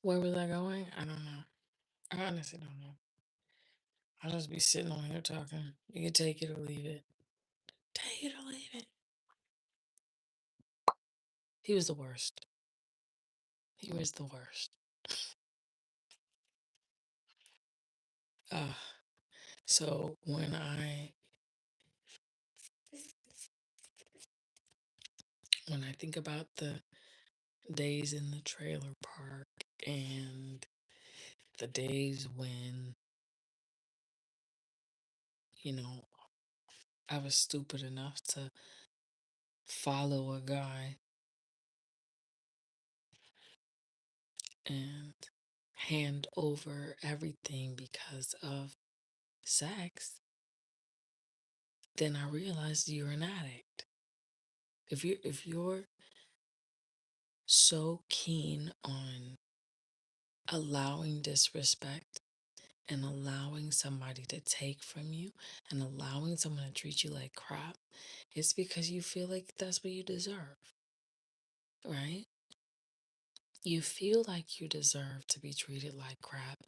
Where was I going? I don't know. I honestly don't know. I'll just be sitting on here talking. You can take it or leave it. Take it or leave it. He was the worst. He was the worst. Uh, so when I think about the days in the trailer park and the days when, you know, I was stupid enough to follow a guy and hand over everything because of sex, then I realized you're an addict. If you're so keen on allowing disrespect and allowing somebody to take from you and allowing someone to treat you like crap, it's because you feel like that's what you deserve, right? You feel like you deserve to be treated like crap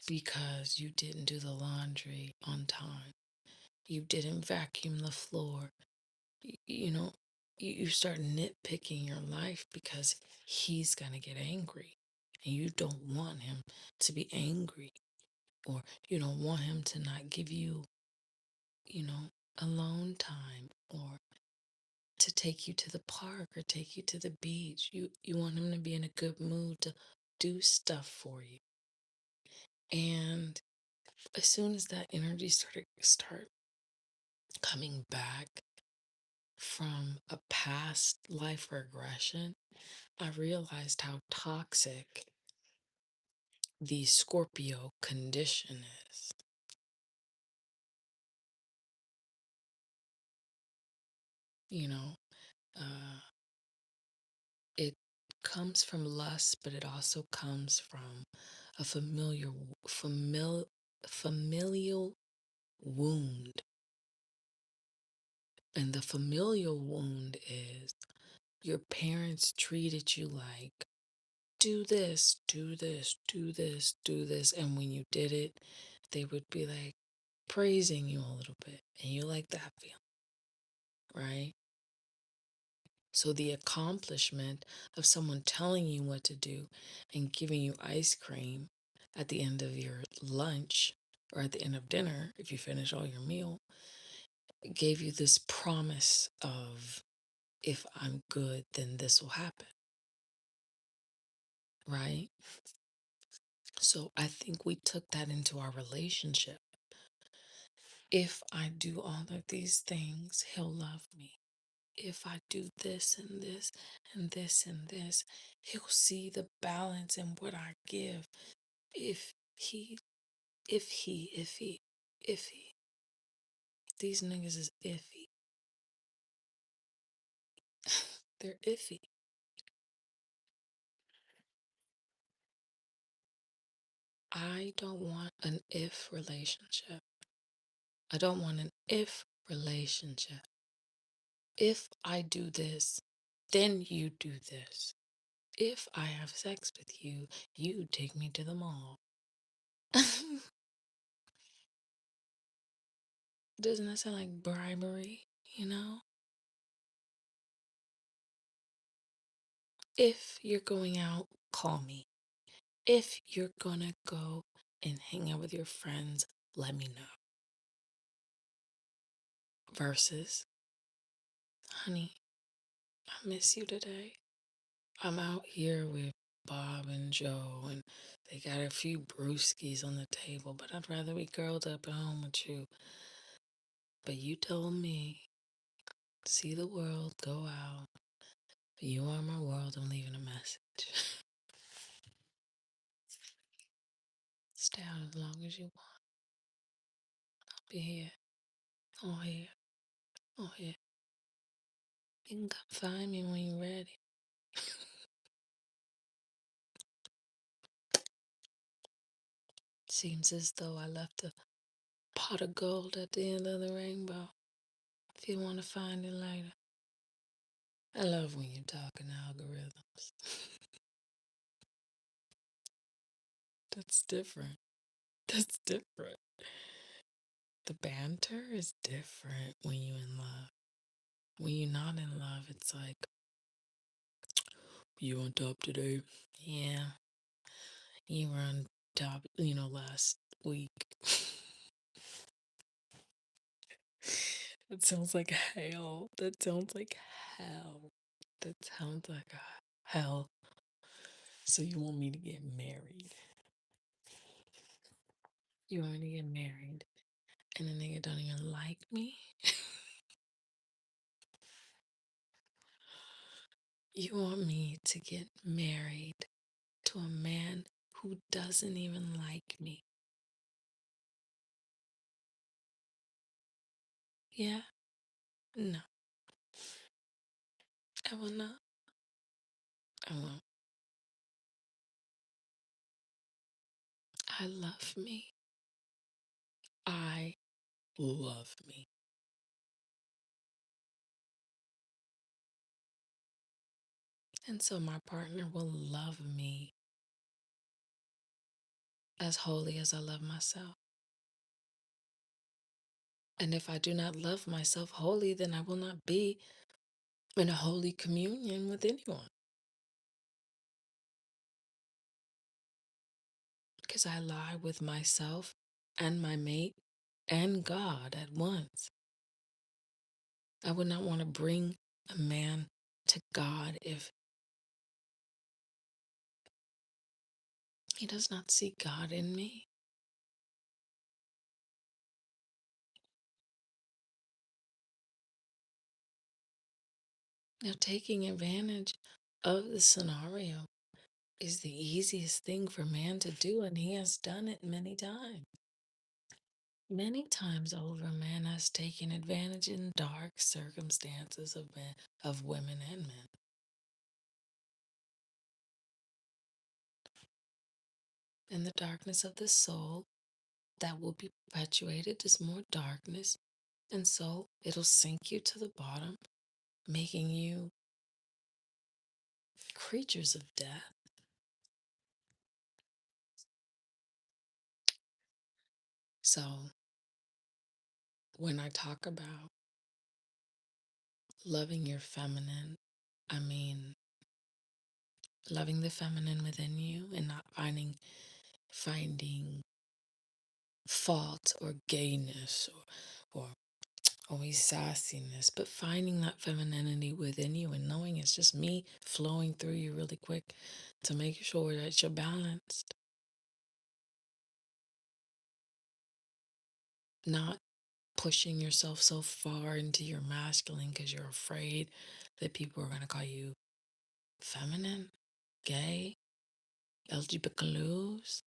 because you didn't do the laundry on time. You didn't vacuum the floor. You know, you start nitpicking your life because he's going to get angry. And you don't want him to be angry, or you don't want him to not give you, alone time, or to take you to the park or take you to the beach. You want him to be in a good mood to do stuff for you. And as soon as that energy start coming back from a past life regression, I realized how toxic the Scorpio condition is. You know, uh, it comes from lust, but it also comes from a familial wound. And the familial wound is your parents treated you like, do this, do this, do this, do this. And when you did it, they would be like praising you a little bit. And you like that feeling, right? So the accomplishment of someone telling you what to do and giving you ice cream at the end of your lunch or at the end of dinner, if you finish all your meal, gave you this promise of, if I'm good, then this will happen, right? So I think we took that into our relationship. If I do all of these things, he'll love me. If I do this and this and this and this, he'll see the balance in what I give. If he, if he, these niggas is iffy. They're iffy. I don't want an if relationship. I don't want an if relationship. If I do this, then you do this. If I have sex with you, you take me to the mall. Doesn't that sound like bribery, you know? If you're going out, call me. If you're gonna go and hang out with your friends, let me know. Versus, honey, I miss you today. I'm out here with Bob and Joe, and they got a few brewskis on the table, but I'd rather be curled up at home with you. But you told me, see the world, go out. You are my world, I'm leaving a message. Stay out as long as you want. I'll be here. Oh, here. Oh, here. You can come find me when you're ready. Seems as though I left a pot of gold at the end of the rainbow. If you want to find it later. I love when you talk in algorithms. That's different. That's different. The banter is different when you're in love. When you're not in love, it's like, you on top today? Yeah, you were on top, last week. That sounds like hell. That sounds like hell. That sounds like hell. So you want me to get married? You want me to get married, and the nigga don't even like me? You want me to get married to a man who doesn't even like me? Yeah? No, I will not. I won't. I love me. I love me. And so my partner will love me as wholly as I love myself. And if I do not love myself wholly, then I will not be in a holy communion with anyone. Because I lie with myself and my mate and God at once. I would not want to bring a man to God if he does not see God in me. Now, taking advantage of the scenario is the easiest thing for man to do, and he has done it many times. Many times over, man has taken advantage in dark circumstances of men, of women and men. In the darkness of the soul, that will be perpetuated is more darkness, and so it'll sink you to the bottom, making you creatures of death. So, when I talk about loving your feminine, I mean loving the feminine within you and not finding fault or gayness or always sassiness, but finding that femininity within you and knowing it's just me flowing through you really quick to make sure that you're balanced. Not pushing yourself so far into your masculine because you're afraid that people are going to call you feminine, gay, LGBTQs.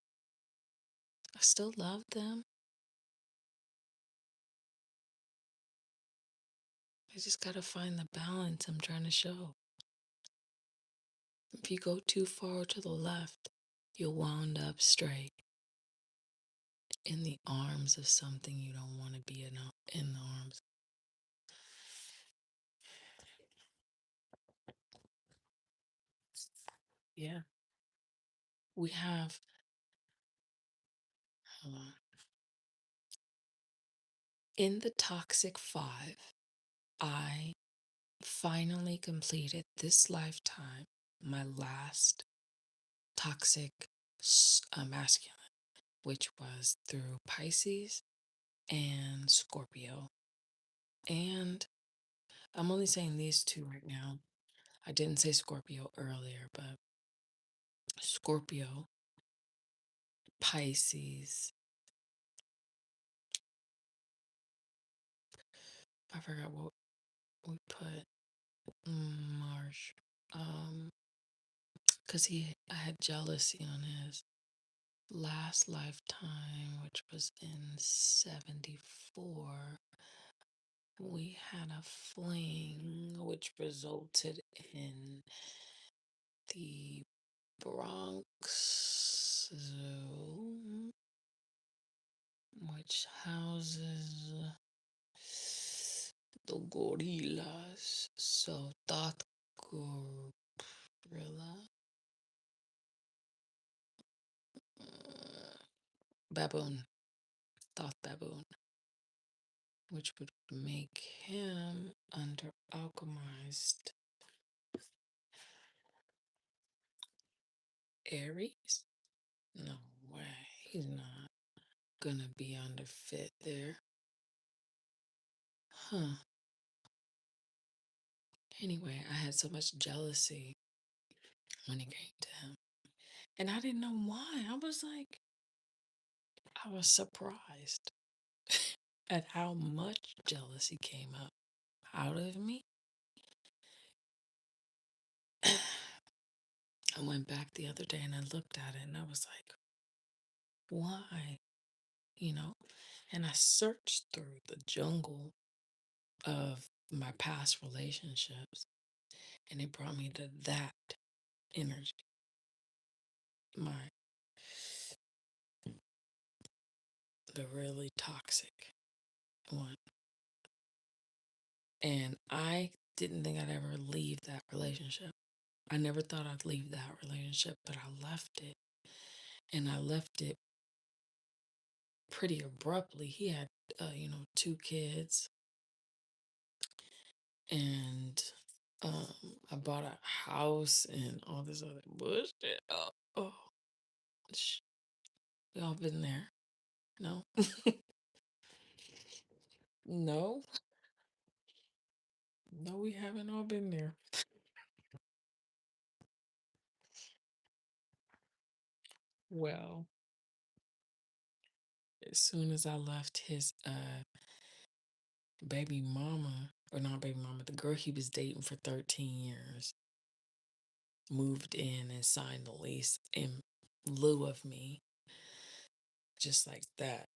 I still love them. I just got to find the balance I'm trying to show. If you go too far to the left, you'll wound up straight in the arms of something you don't want to be in the arms. Yeah. We have, hold in the Toxic Five, I finally completed this lifetime my last toxic masculine, which was through Pisces and Scorpio. And I'm only saying these two right now. I didn't say Scorpio earlier, but Scorpio, Pisces. I forgot what we put. Marsh. Cause I had jealousy on his last lifetime, which was in '74. We had a fling, which resulted in the Bronx Zoo, which houses the gorillas. So that gorilla baboon, Thoth baboon, which would make him under alchemized Aries. No way, he's not gonna be under fit there. Huh. Anyway, I had so much jealousy when it came to him. And I didn't know why. I was surprised at how much jealousy came up out of me. I went back the other day and I looked at it and I was like, why? You know? And I searched through the jungle of my past relationships and it brought me to that energy. My the really toxic one. And I didn't think I'd ever leave that relationship. I never thought I'd leave that relationship, but I left it. And I left it pretty abruptly. He had, 2 kids, and I bought a house and all this other bullshit. Oh, sh- we all been there. No, no, no, we haven't all been there. Well, as soon as I left his baby mama, or not baby mama, the girl he was dating for 13 years, moved in and signed the lease in lieu of me, just like that.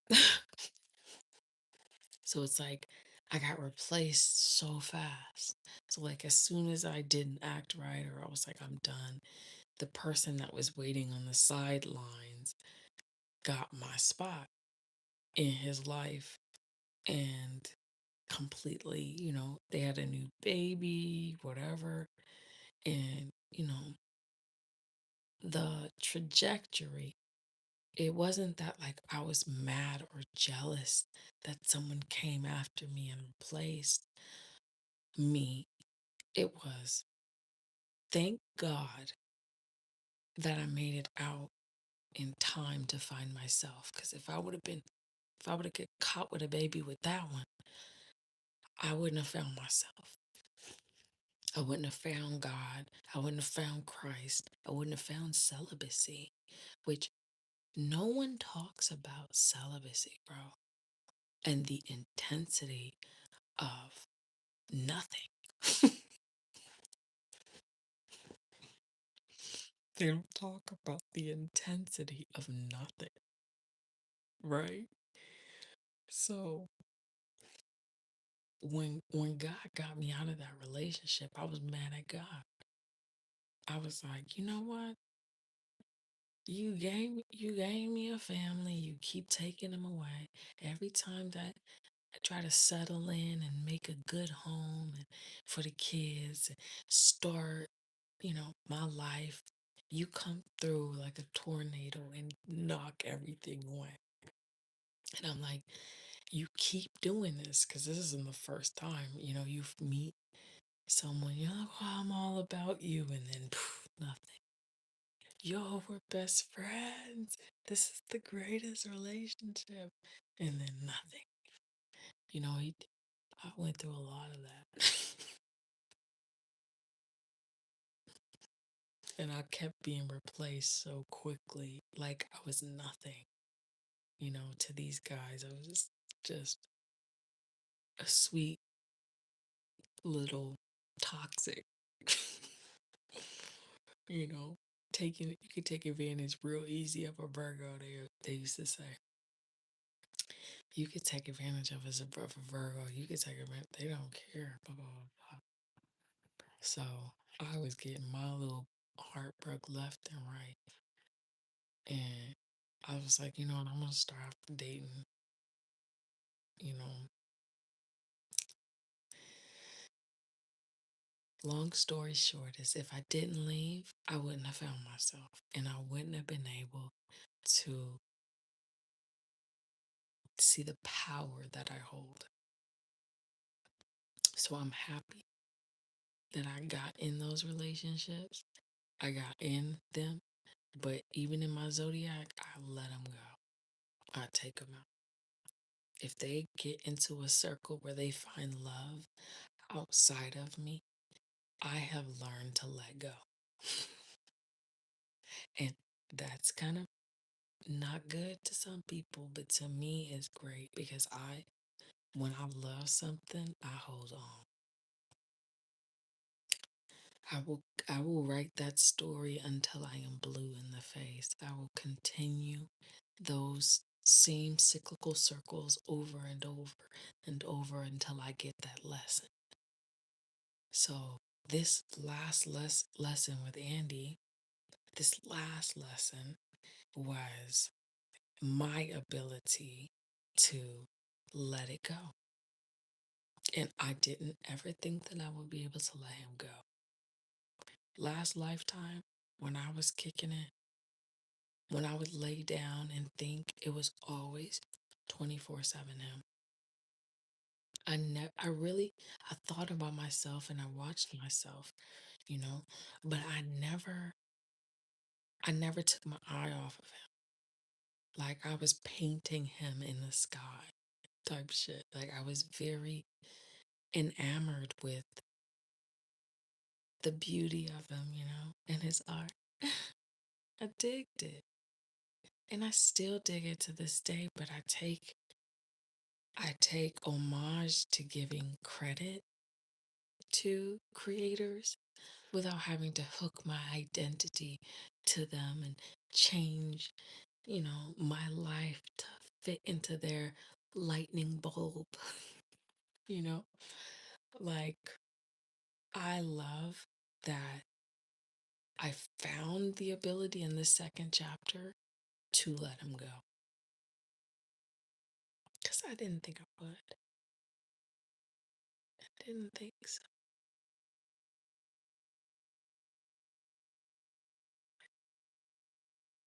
So it's like I got replaced so fast. So like as soon as I didn't act right or I was like I'm done, the person that was waiting on the sidelines got my spot in his life and completely, they had a new baby, whatever. And, the trajectory, it wasn't that like I was mad or jealous that someone came after me and replaced me. It was, thank God that I made it out in time to find myself. Because if I would have get caught with a baby with that one, I wouldn't have found myself. I wouldn't have found God. I wouldn't have found Christ. I wouldn't have found celibacy, which no one talks about celibacy, bro, and the intensity of nothing. They don't talk about the intensity of nothing, right? So when God got me out of that relationship, I was mad at God. I was like, you know what? You gave me a family. You keep taking them away. Every time that I try to settle in and make a good home and for the kids and start, my life, you come through like a tornado and knock everything away. And I'm like, you keep doing this because this isn't the first time, you meet someone, you're like, oh, I'm all about you. And then poof, nothing. Yo, we're best friends. This is the greatest relationship. And then nothing. I went through a lot of that. And I kept being replaced so quickly, like I was nothing, to these guys. I was just a sweet little toxic, you know, you could take advantage real easy of a Virgo, they used to say. You could take advantage of a Virgo. You could take advantage, they don't care, blah, blah, blah, blah. So I was getting my little heart broke left and right. And I was like, you know what, I'm gonna start dating, you know. Long story short is if I didn't leave, I wouldn't have found myself and I wouldn't have been able to see the power that I hold. So I'm happy that I got in those relationships. I got in them, but even in my zodiac, I let them go. I take them out. If they get into a circle where they find love outside of me, I have learned to let go. And that's kind of not good to some people, but to me it's great because when I love something, I hold on. I will write that story until I am blue in the face. I will continue those same cyclical circles over and over and over until I get that lesson. So this last lesson with Andy, this last lesson was my ability to let it go. And I didn't ever think that I would be able to let him go. Last lifetime, when I was kicking it, when I would lay down and think, it was always 24/7 him. I thought about myself and I watched myself, you know, but I never took my eye off of him. Like I was painting him in the sky type shit. Like I was very enamored with the beauty of him, and his art. I digged it. And I still dig it to this day, but I take homage to giving credit to creators without having to hook my identity to them and change, my life to fit into their lightning bulb. you know, like I love that I found the ability in the second chapter to let him go because I didn't think I would. I didn't think so.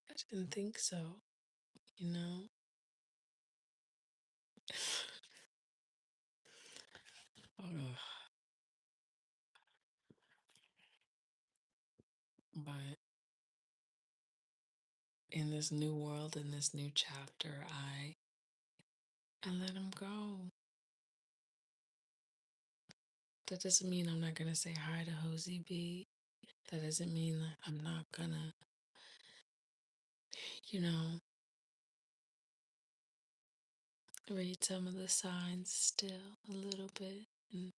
I didn't think so, you know? Ugh. But in this new world, in this new chapter, I let him go. That doesn't mean I'm not gonna say hi to Hosey B. That doesn't mean that I'm not gonna, you know, read some of the signs still a little bit and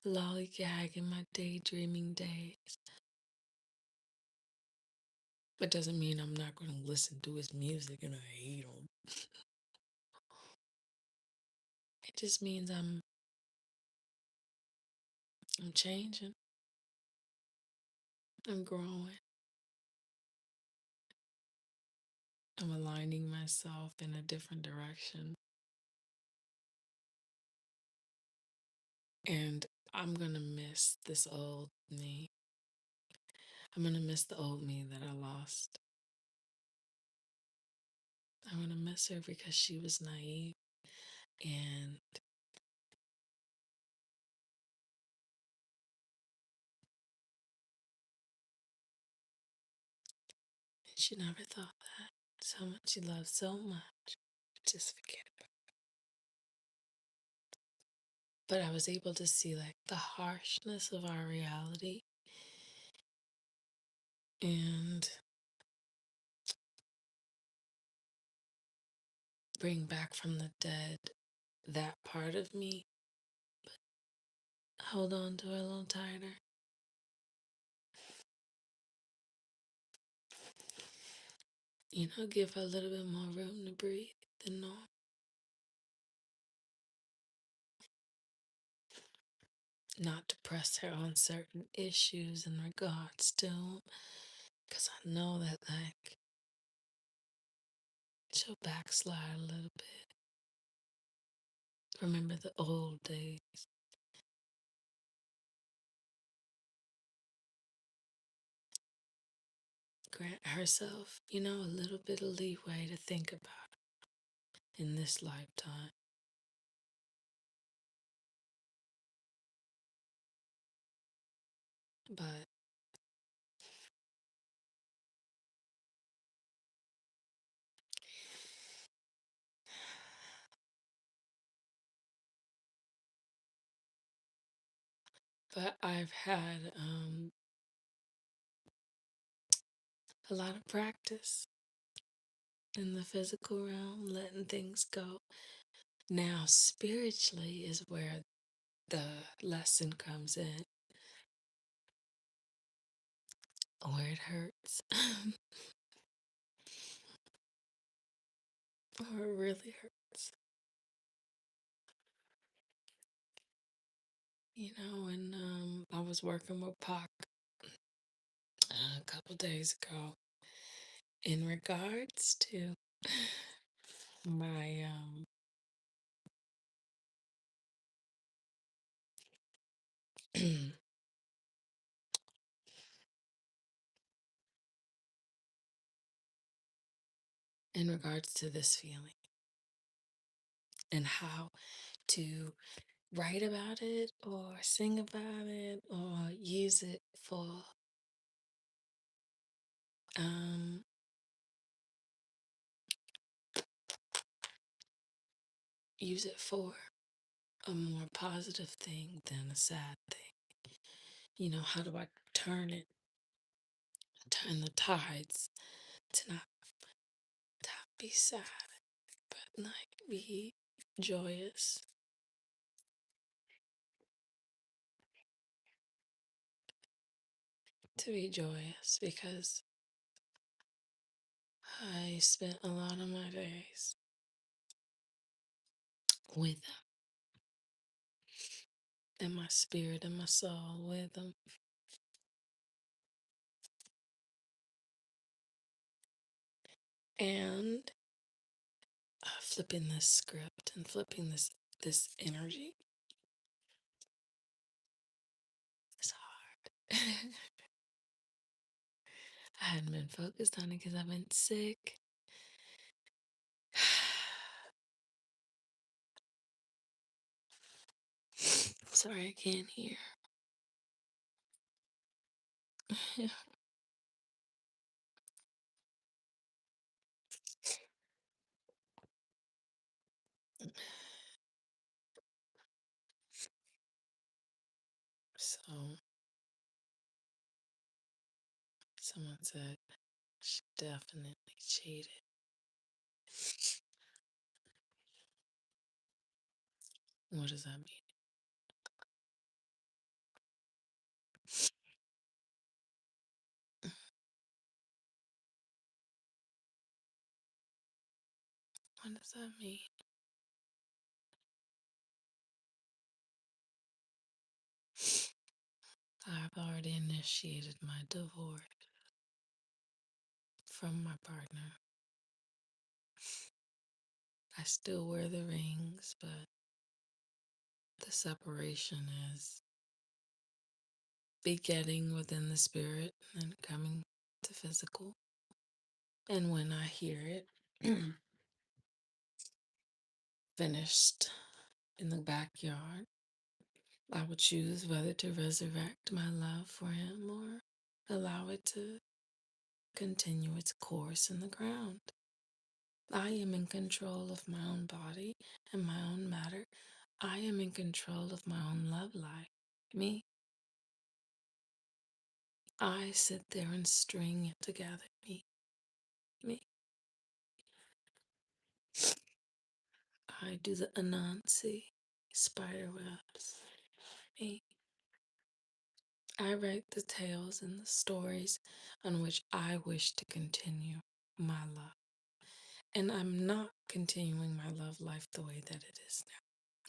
lollygag in my daydreaming days. But doesn't mean I'm not gonna listen to his music and I hate him. It just means I'm changing. I'm growing. I'm aligning myself in a different direction. And I'm going to miss this old me. I'm going to miss the old me that I lost. I'm going to miss her because she was naive and she never thought that. Someone she loved so much. Just forget it. But I was able to see like the harshness of our reality and bring back from the dead that part of me. Hold on to her a little tighter. Give her a little bit more room to breathe than normal. Not to press her on certain issues in regards to, because I know that, like, she'll backslide a little bit. Remember the old days. Grant herself, a little bit of leeway to think about it in this lifetime. But I've had a lot of practice in the physical realm, letting things go. Now, spiritually is where the lesson comes in, where it hurts, or it really hurts. When I was working with Pac a couple days ago in regards to my in regards to this feeling and how to write about it or sing about it or um use it for a more positive thing than a sad thing. How do I turn the tides to not be sad, but like be joyous, to be joyous because I spent a lot of my days with them and my spirit and my soul with them. And flipping this script and flipping this energy is hard. I hadn't been focused on it because I've been sick. Sorry, I can't hear. So, someone said she definitely cheated. What does that mean? What does that mean? I've already initiated my divorce from my partner. I still wear the rings, but the separation is begetting within the spirit and coming to physical. And when I hear it finished in the backyard, I will choose whether to resurrect my love for him or allow it to continue its course in the ground. I am in control of my own body and my own matter. I am in control of my own love life. Me. I sit there and string it together. Me. Me. I do the Anansi spider webs. Me. I write the tales and the stories on which I wish to continue my love. And I'm not continuing my love life the way that it is now.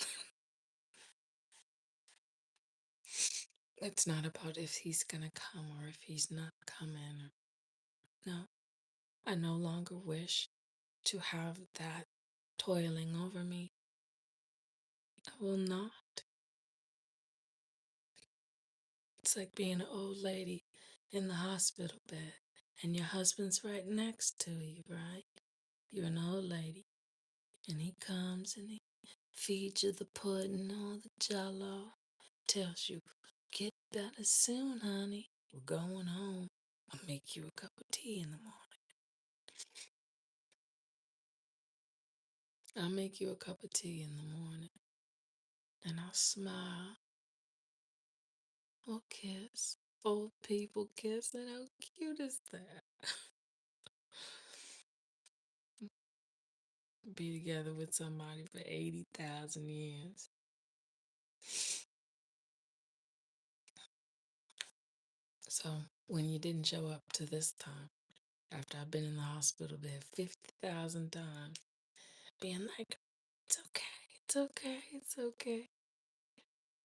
It's not about if he's gonna come or if he's not coming. No, I no longer wish to have that toiling over me. I will not. It's like being an old lady in the hospital bed and your husband's right next to you, right? You're an old lady And he comes and he feeds you the pudding or the jello. Tells you, get better soon, honey. We're going home. I'll make you a cup of tea in the morning. I'll make you a cup of tea in the morning. And I'll smile or kiss. Old people kissing. How cute is that? Be together with somebody for 80,000 years. So when you didn't show up to this time, after I've been in the hospital bed 50,000 times, being like, it's okay, it's okay, it's okay.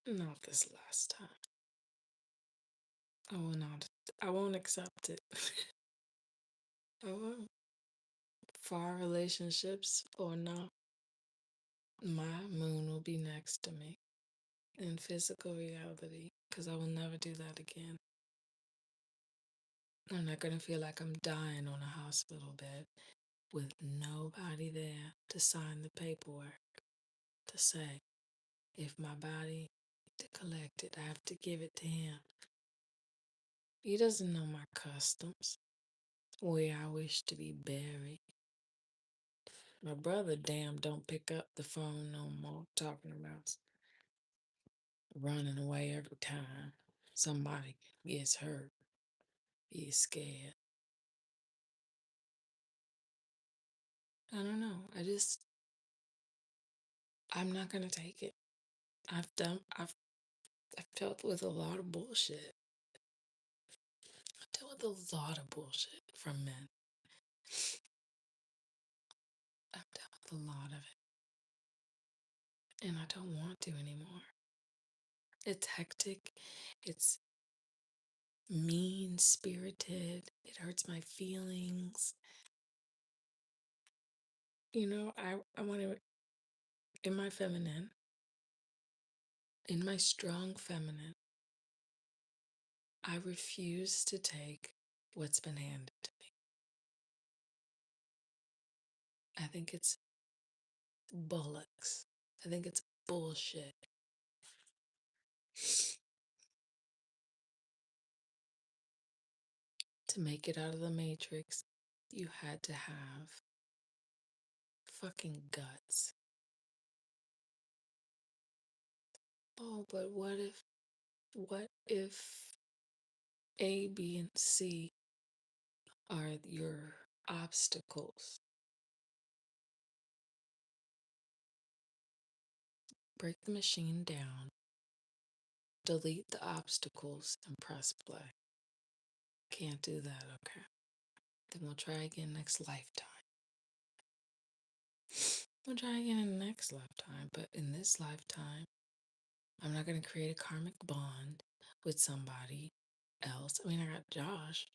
Not this last time. I will not. I won't accept it. I won't. Far relationships or not, my moon will be next to me in physical reality because I will never do that again. I'm not going to feel like I'm dying on a hospital bed with nobody there to sign the paperwork to say if my body to collect it, I have to give it to him. He doesn't know my customs, where I wish to be buried. My brother, damn, don't pick up the phone no more, talking about running away every time somebody gets hurt. He's scared. I don't know. I'm not gonna take it. I've dealt with a lot of bullshit. I've dealt with a lot of bullshit from men. I've dealt with a lot of it, and I don't want to anymore. It's hectic. It's mean spirited. It hurts my feelings. I want to, in my feminine, in my strong feminine, I refuse to take what's been handed to me. I think it's bullocks. I think it's bullshit. To make it out of the matrix, you had to have fucking guts. Oh, but what if A, B, and C are your obstacles? Break the machine down, delete the obstacles, and press play. Can't do that, okay? Then we'll try again next lifetime. We'll try again in the next lifetime, but in this lifetime, I'm not going to create a karmic bond with somebody else. I mean, I got Josh,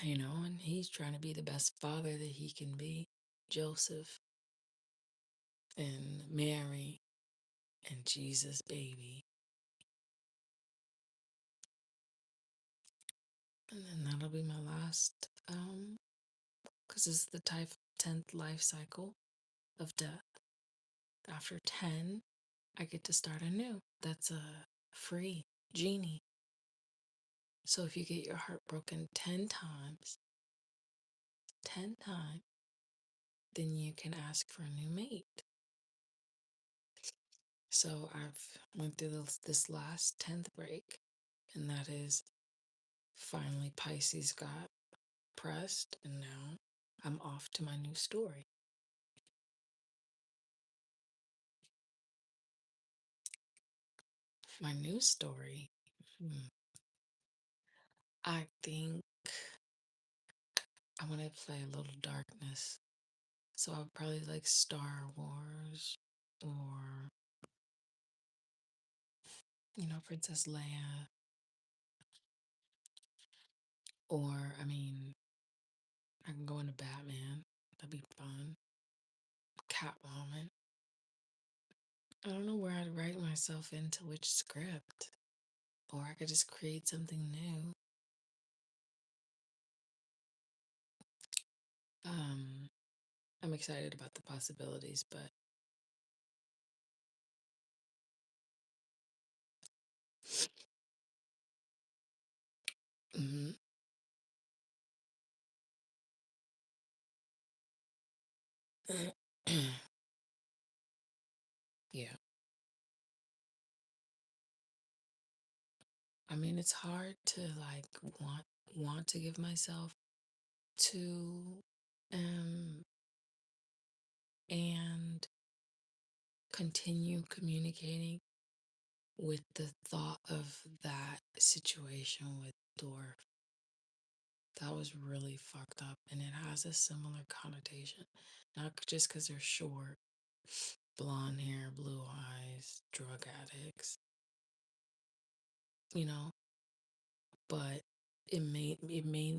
and he's trying to be the best father that he can be. Joseph and Mary and Jesus, baby. And then that'll be my last, because it's the 10th life cycle of death. After 10, I get to start anew. That's a free genie. So if you get your heart broken 10 times, then you can ask for a new mate. So I've went through this last 10th break, and that is finally Pisces got pressed, and now I'm off to my new story. My new story, I think I want to play a little darkness. So I'll probably like Star Wars or, Princess Leia. Or, I mean, I can go into Batman. That'd be fun. Catwoman. I don't know where I'd write myself into which script. Or I could just create something new. Um, I'm excited about the possibilities, but mhm. Yeah. I mean, it's hard to like want to give myself to um and continue communicating with the thought of that situation with Dor. That was really fucked up, and it has a similar connotation. Not just because they're short, blonde hair, blue eyes, drug addicts, you know, but it made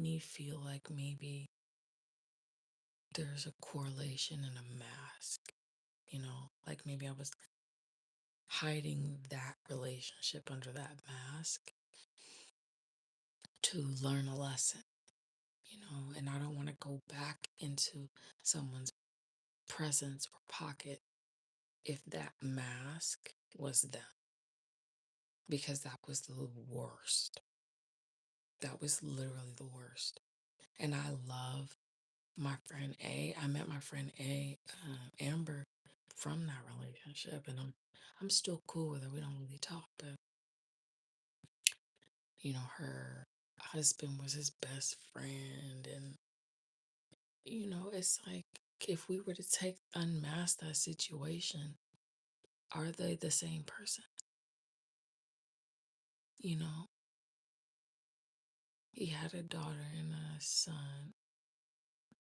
me feel like maybe there's a correlation and a mask, like maybe I was hiding that relationship under that mask to learn a lesson, and I don't want to go back into someone's presence or pocket if that mask was them, because that was the worst. That was literally the worst. And I love my friend A. I met my friend A, Amber, from that relationship, and I'm still cool with her. We don't really talk, but her husband was his best friend, and it's like if we were to take unmask that situation, are they the same person? You know, he had a daughter and a son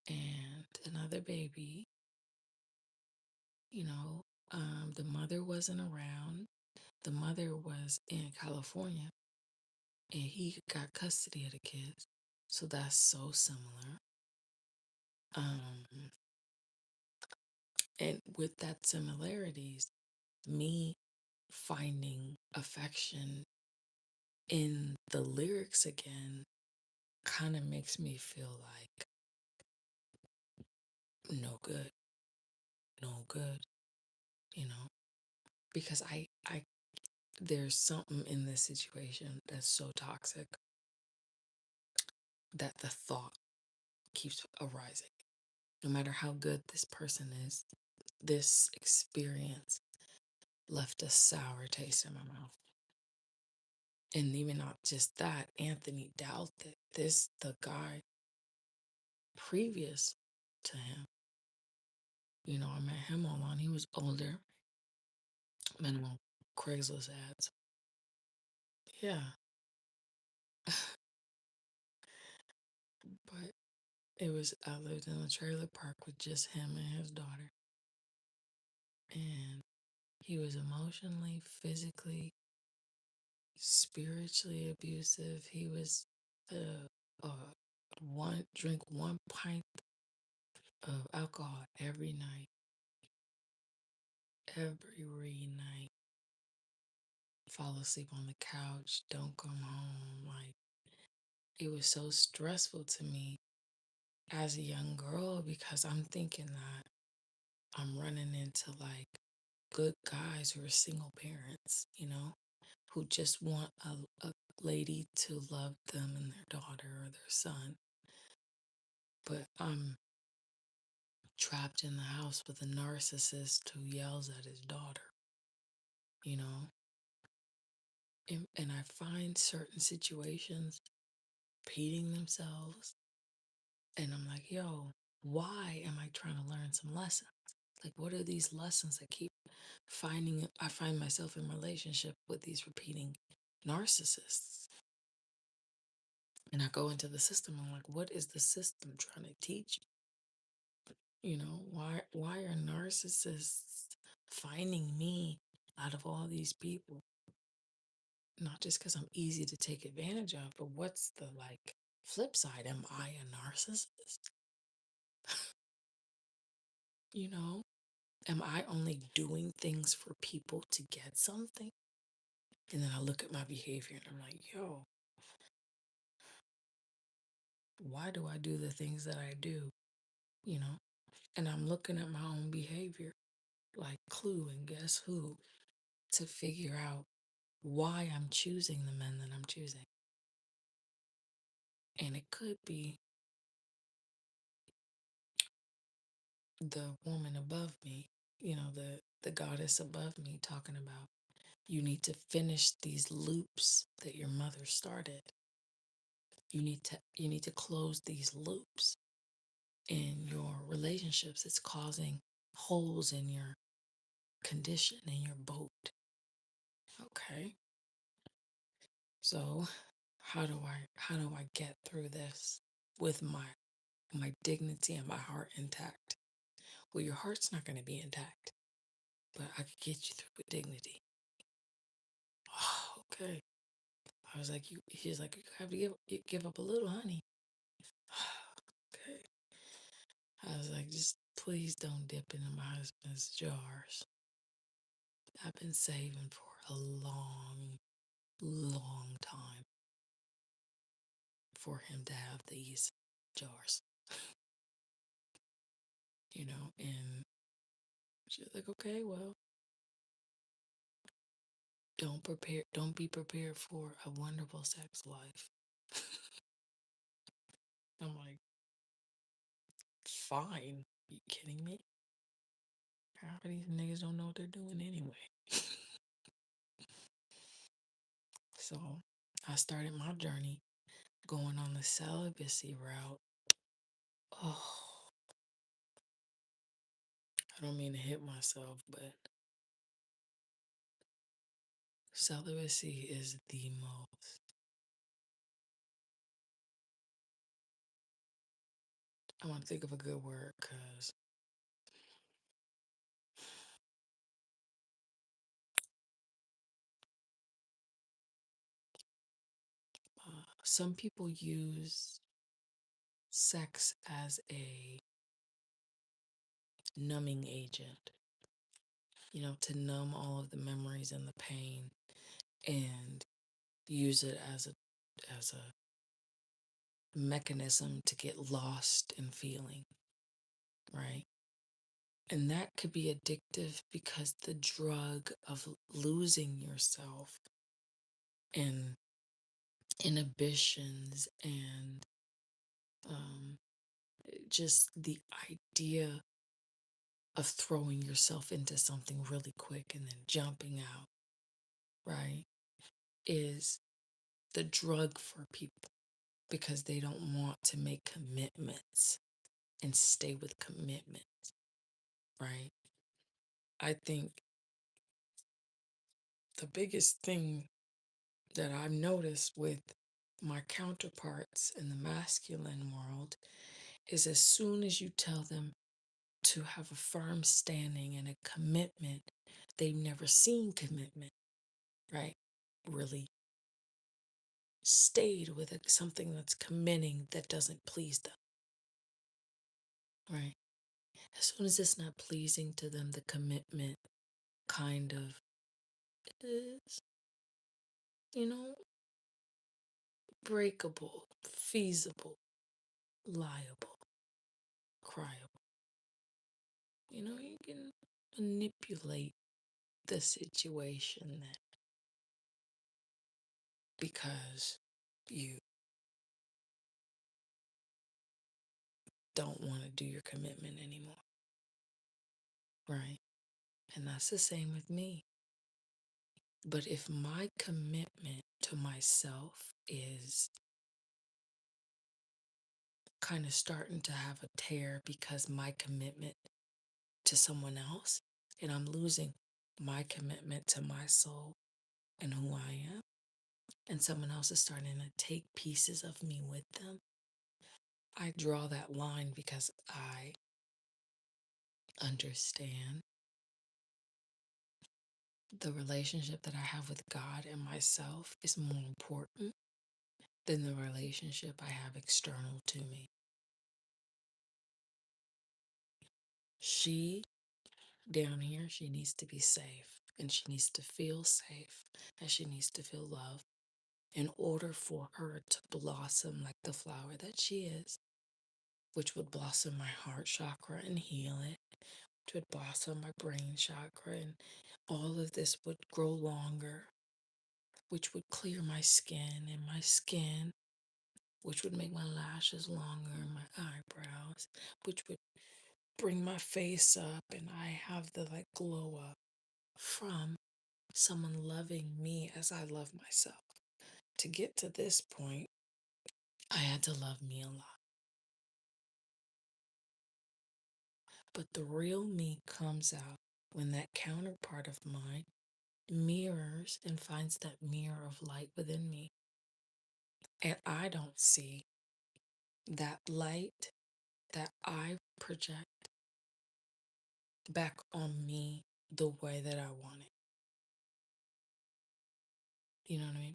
and another baby. You know, the mother wasn't around. The mother was in California, and he got custody of the kids. So that's so similar. Um, and with that similarities, me finding affection in the lyrics again kind of makes me feel like no good, no good, you know, because I there's something in this situation that's so toxic that the thought keeps arising. No matter how good this person is, this experience left a sour taste in my mouth. And even not just that, Anthony doubted this, the guy previous to him. I met him online. He was older, met him on Craigslist ads. Yeah, but I lived in a trailer park with just him and his daughter. And he was emotionally, physically, spiritually abusive. He was drink 1 pint of alcohol every night. Fall asleep on the couch, don't come home. Like, it was so stressful to me as a young girl because I'm thinking that I'm running into like good guys who are single parents, who just want a lady to love them and their daughter or their son. But I'm trapped in the house with a narcissist who yells at his daughter, you know? And I find certain situations repeating themselves. And I'm like, yo, why am I trying to learn some lessons? Like, what are these lessons I keep finding? I find myself in relationship with these repeating narcissists. And I go into the system. I'm like, what is the system trying to teach me? Why are narcissists finding me out of all these people? Not just because I'm easy to take advantage of, but what's the like flip side? Am I a narcissist? You know? Am I only doing things for people to get something? And then I look at my behavior and I'm like, yo, why do I do the things that I do? You know? And I'm looking at my own behavior like Clue and Guess Who to figure out why I'm choosing the men that I'm choosing. And it could be the woman above me, the goddess above me talking about you need to finish these loops that your mother started. You need to close these loops in your relationships. It's causing holes in your condition in your boat. Okay. So how do I get through this with my dignity and my heart intact? Well, your heart's not going to be intact, but I could get you through with dignity. Oh, okay. I was like, he's like, you have to give up a little, honey. Okay. I was like, just please don't dip into my husband's jars. I've been saving for a long, long time for him to have these jars, and she's like, okay, well, don't be prepared for a wonderful sex life. I'm like, fine. You kidding me? Half of these niggas don't know what they're doing anyway. So I started my journey going on the celibacy route. Oh, I don't mean to hit myself, but celibacy is the most, I want to think of a good word because some people use sex as a numbing agent, to numb all of the memories and the pain and use it as a mechanism to get lost in feeling, right? And that could be addictive because the drug of losing yourself and inhibitions and um, just the idea of throwing yourself into something really quick and then jumping out, right, is the drug for people because they don't want to make commitments and stay with commitments, right? I think the biggest thing that I've noticed with my counterparts in the masculine world is as soon as you tell them to have a firm standing and a commitment, they've never seen commitment, right? Really stayed with something that's committing that doesn't please them, right? As soon as it's not pleasing to them, the commitment kind of is, you know, breakable, feasible, liable, criable. You can manipulate the situation that because you don't want to do your commitment anymore, right? And that's the same with me. But if my commitment to myself is kind of starting to have a tear because my commitment to someone else, and I'm losing my commitment to my soul and who I am, and someone else is starting to take pieces of me with them, I draw that line because I understand the relationship that I have with God and myself is more important than the relationship I have external to me. She down here, she needs to be safe and she needs to feel safe and she needs to feel love in order for her to blossom like the flower that she is. which would blossom my heart chakra and heal it, which would blossom my brain chakra, and all of this would grow longer, which would clear my skin, and my skin, which would make my lashes longer and my eyebrows, which would bring my face up, and I have the like glow up from someone loving me as I love myself. To get to this point, I had to love me a lot. But the real me comes out when that counterpart of mine mirrors and finds that mirror of light within me. And I don't see that light that I project back on me the way that I want it. You know what I mean?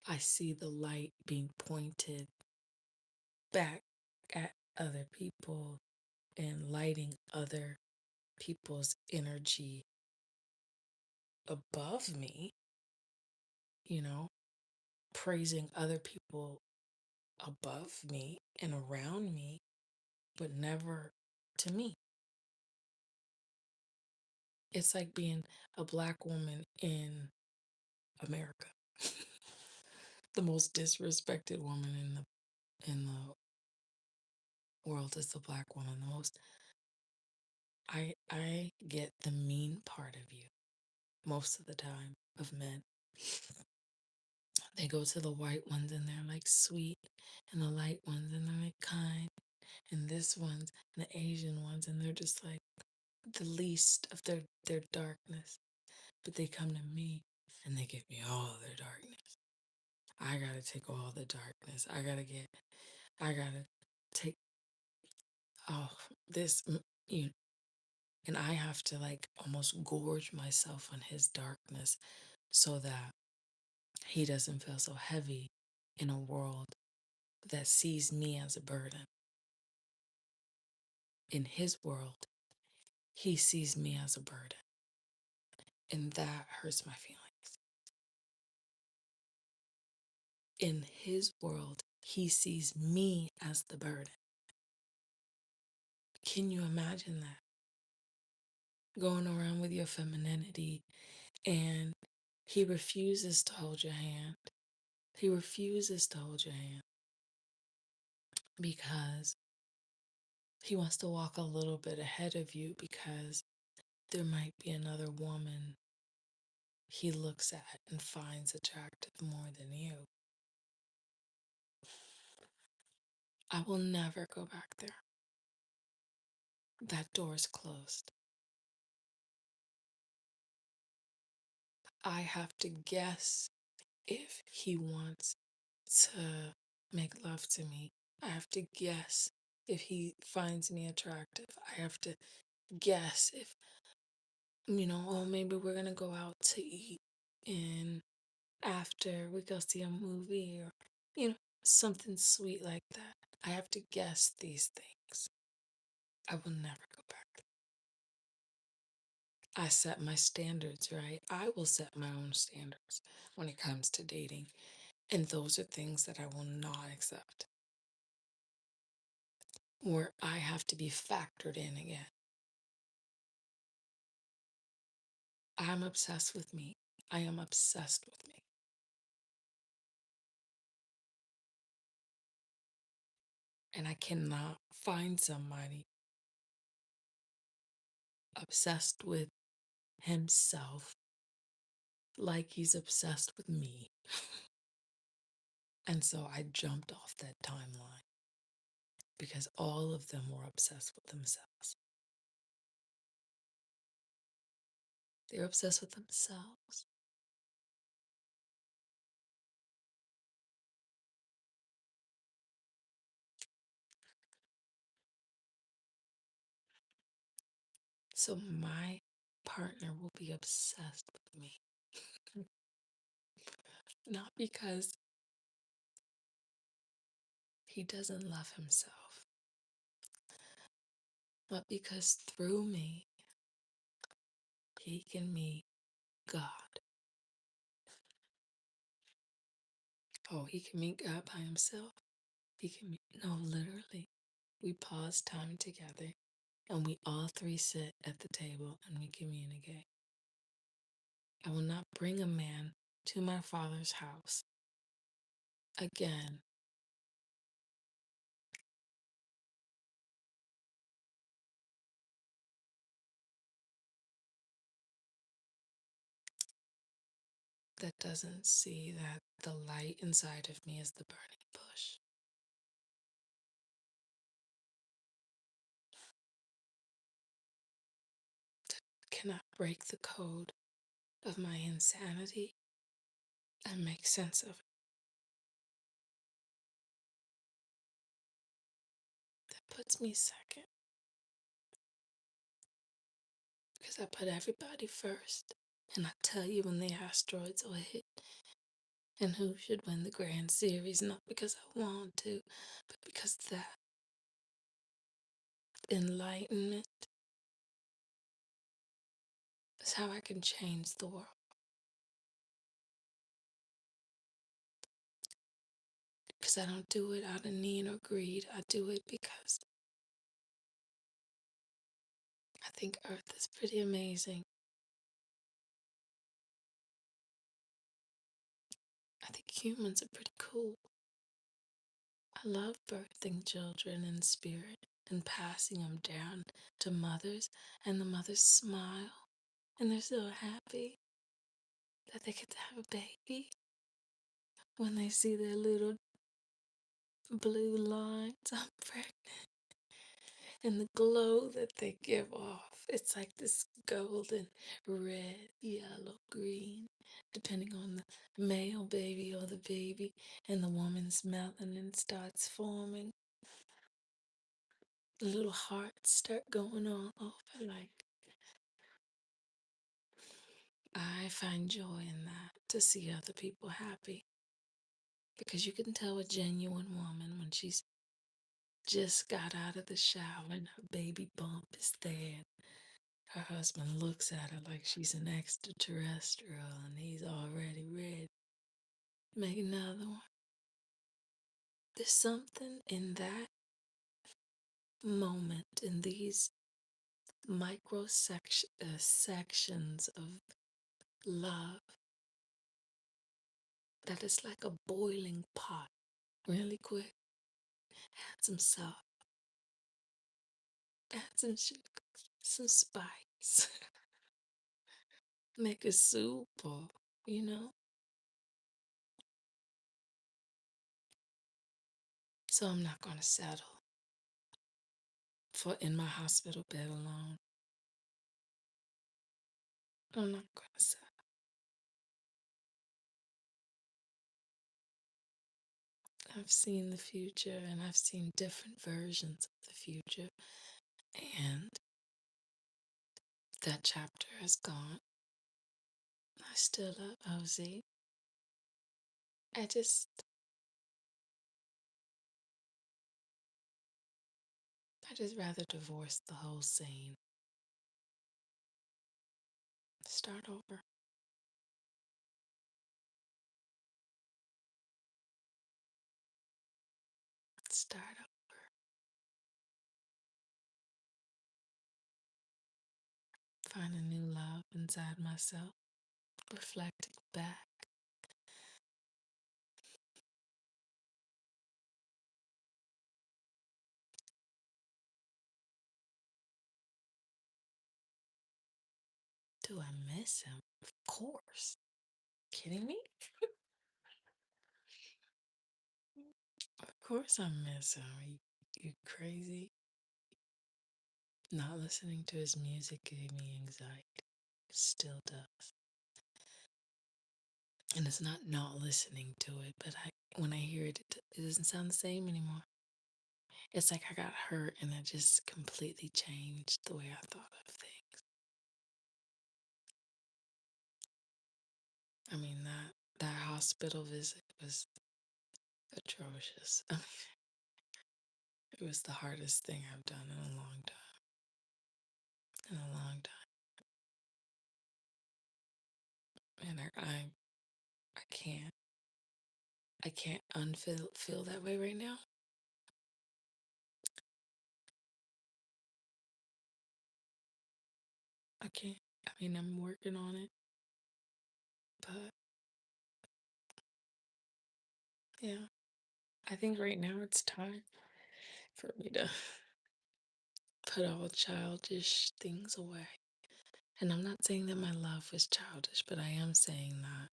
I see the light being pointed back at other people and lighting other people's energy above me, you know, praising other people above me and around me, but never to me. It's like being a black woman in America. The most disrespected woman in the world is the black woman. The most I get the mean part of you most of the time of men. They go to the white ones and they're like sweet, and the light ones and they're like kind, and this ones and the Asian ones and they're just like the least of their darkness. But they come to me and they give me all their darkness. I gotta take all the darkness. I gotta take oh this you and I have to like almost gorge myself on his darkness so that he doesn't feel so heavy in a world that sees me as a burden. In his world, he sees me as a burden. And that hurts my feelings. In his world, he sees me as the burden. Can you imagine that? Going around with your femininity and he refuses to hold your hand. He refuses to hold your hand because he wants to walk a little bit ahead of you because there might be another woman he looks at and finds attractive more than you. I will never go back there. That door is closed. I have to guess if he wants to make love to me. I have to guess if he finds me attractive. I have to guess if, oh, maybe we're going to go out to eat and after we go see a movie or, something sweet like that. I have to guess these things. I will never go back. I set my standards, right? I will set my own standards when it comes to dating. And those are things that I will not accept. Where I have to be factored in again. I'm obsessed with me. I am obsessed with me. And I cannot find somebody obsessed with himself like he's obsessed with me. And so I jumped off that timeline because all of them were obsessed with themselves. They're obsessed with themselves. So my partner will be obsessed with me. Not because he doesn't love himself, but because through me, he can meet God. Oh, he can meet God by himself. He can meet, no, literally. We pause time together and we all three sit at the table and we communicate. I will not bring a man to my father's house again that doesn't see that the light inside of me is the burning bush. That cannot break the code of my insanity and make sense of it. That puts me second because I put everybody first. And I tell you when the asteroids will hit and who should win the Grand Series, not because I want to, but because that enlightenment is how I can change the world. Because I don't do it out of need or greed. I do it because I think Earth is pretty amazing. I think humans are pretty cool. I love birthing children in spirit and passing them down to mothers, and the mothers smile and they're so happy that they get to have a baby when they see their little blue lines. I'm pregnant. And the glow that they give off, it's like this golden, red, yellow, green, depending on the male baby or the baby, and the woman's melanin starts forming. Little hearts start going all over. Like, I find joy in that, to see other people happy, because you can tell a genuine woman when she's just got out of the shower and her baby bump is there. Her husband looks at her like she's an extraterrestrial and he's already ready to make another one. There's something in that moment, in these micro sections of love, that is like a boiling pot. Really quick, add some salt, add some sugar, some spice, make a soup, or, you know. So I'm not going to settle for in my hospital bed alone. I'm not going to settle. I've seen the future and I've seen different versions of the future, and that chapter has gone. I still love OZ. I just, I just rather divorce the whole scene. Start over. Start over. Find a new love inside myself. Reflecting back. Do I miss him? Of course. Kidding me? Of course I miss him. You crazy? Not listening to his music gave me anxiety. Still does. And it's not listening to it, but when I hear it, it doesn't sound the same anymore. It's like I got hurt and it just completely changed the way I thought of things. I mean, that hospital visit was atrocious. I mean, it was the hardest thing I've done in a long time. In a long time. And I can't. I can't unfeel feel that way right now. I can't. I mean, I'm working on it, but yeah, I think right now it's time for me to put all childish things away. And I'm not saying that my love was childish, but I am saying that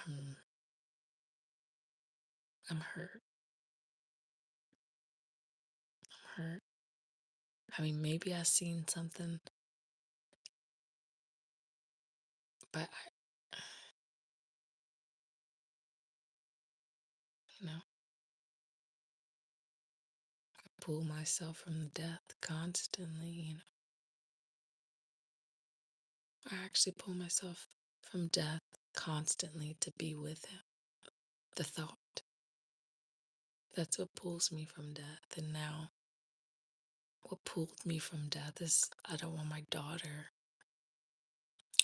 I'm, I'm hurt. I'm hurt. I mean, maybe I seen something, but I pull myself from death constantly. I actually pull myself from death constantly to be with him. The thought. That's what pulls me from death. And now, what pulled me from death is I don't want my daughter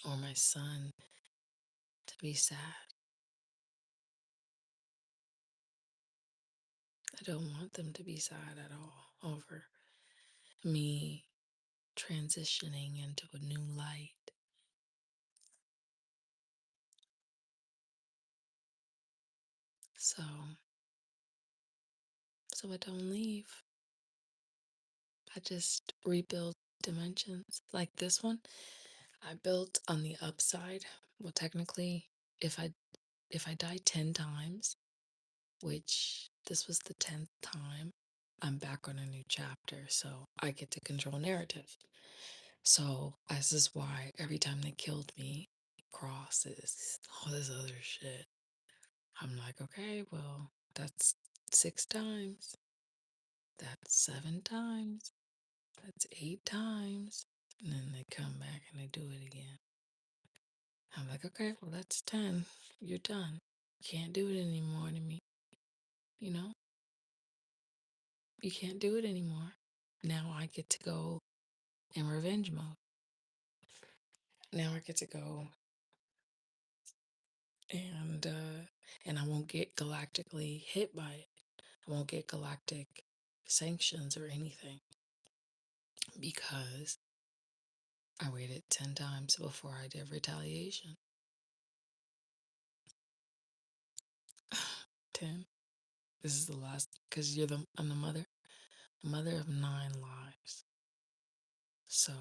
or my son to be sad. I don't want them to be sad at all over me transitioning into a new light. So, so I don't leave. I just rebuild dimensions. Like this one, I built on the upside. Well, technically, if I if I die 10 times, which this was the 10th time, I'm back on a new chapter, so I get to control narrative. So this is why every time they killed me, crosses, all this other shit, I'm like, okay, well, that's 6 times. That's 7 times. That's 8 times. And then they come back and they do it again. I'm like, okay, well, that's 10. You're done. Can't do it anymore to me. You know, you can't do it anymore. Now I get to go in revenge mode. Now I get to go and I won't get galactically hit by it. I won't get galactic sanctions or anything because I waited 10 times before I did retaliation. 10. This is the last because I'm the mother of 9 lives. So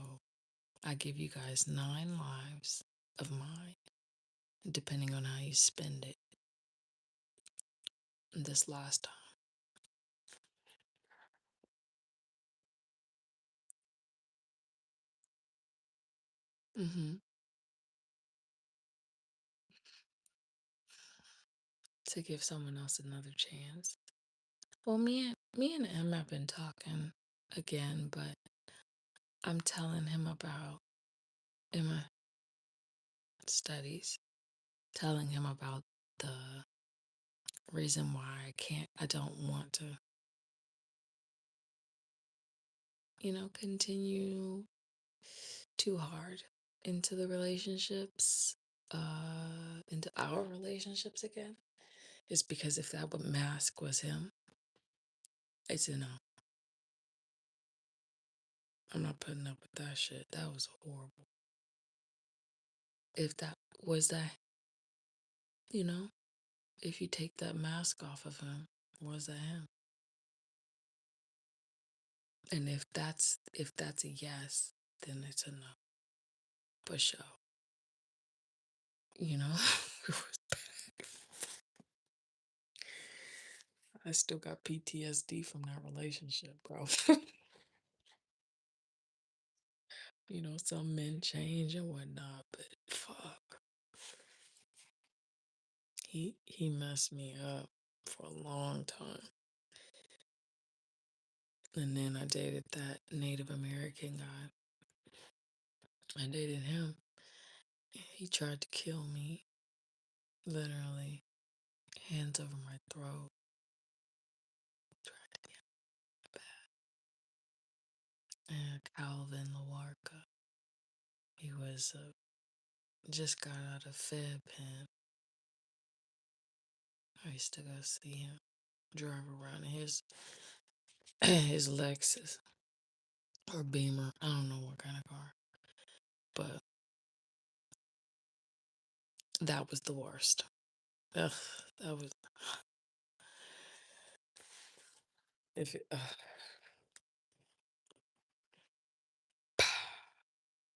I give you guys 9 lives of mine, depending on how you spend it this last time. To give someone else another chance. Well, me and Em have been talking again, but I'm telling him about Emma studies, telling him about the reason why I don't want to, continue too hard into the relationships, into our relationships again. Is because if that would mask was him, it's a no. I'm not putting up with that shit. That was horrible. If that was that, you know, if you take that mask off of him, was that him? And if that's a yes, then it's a no. For sure. You know? It was bad. I still got PTSD from that relationship, bro. Some men change and whatnot, but fuck. He messed me up for a long time. And then I dated that Native American guy. I dated him. He tried to kill me, literally, hands over my throat. Tried to get and Calvin Lawarka. He was just got out of Fed pen. nice to go see him drive around in his his Lexus or Beamer. I don't know what kind of car, but that was the worst. Ugh, that was if it,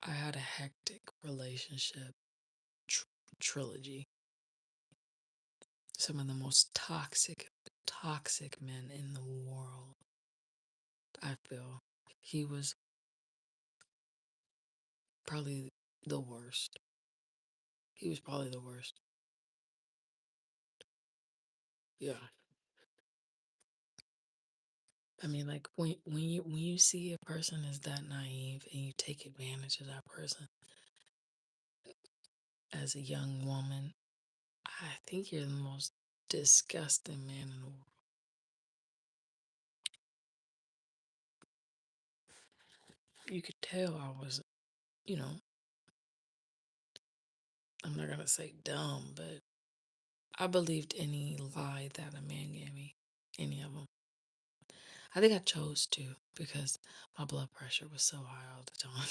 I had a hectic relationship tr- trilogy. Some of the most toxic men in the world. I feel he was probably the worst. He was probably the worst. Yeah. I mean, like when you see a person is that naive and you take advantage of that person as a young woman, I think you're the most disgusting man in the world. You could tell I was, you know, I'm not gonna say dumb, but I believed any lie that a man gave me, any of them. I think I chose to because my blood pressure was so high all the time.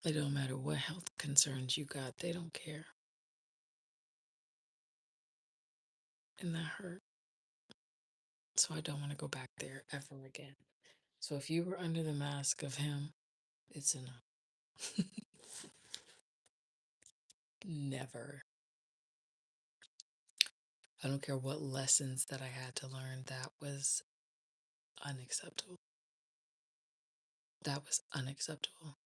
It don't matter what health concerns you got, they don't care. And that hurt. So I don't want to go back there ever again. So if you were under the mask of him, it's enough. Never. I don't care what lessons that I had to learn. That was unacceptable. That was unacceptable.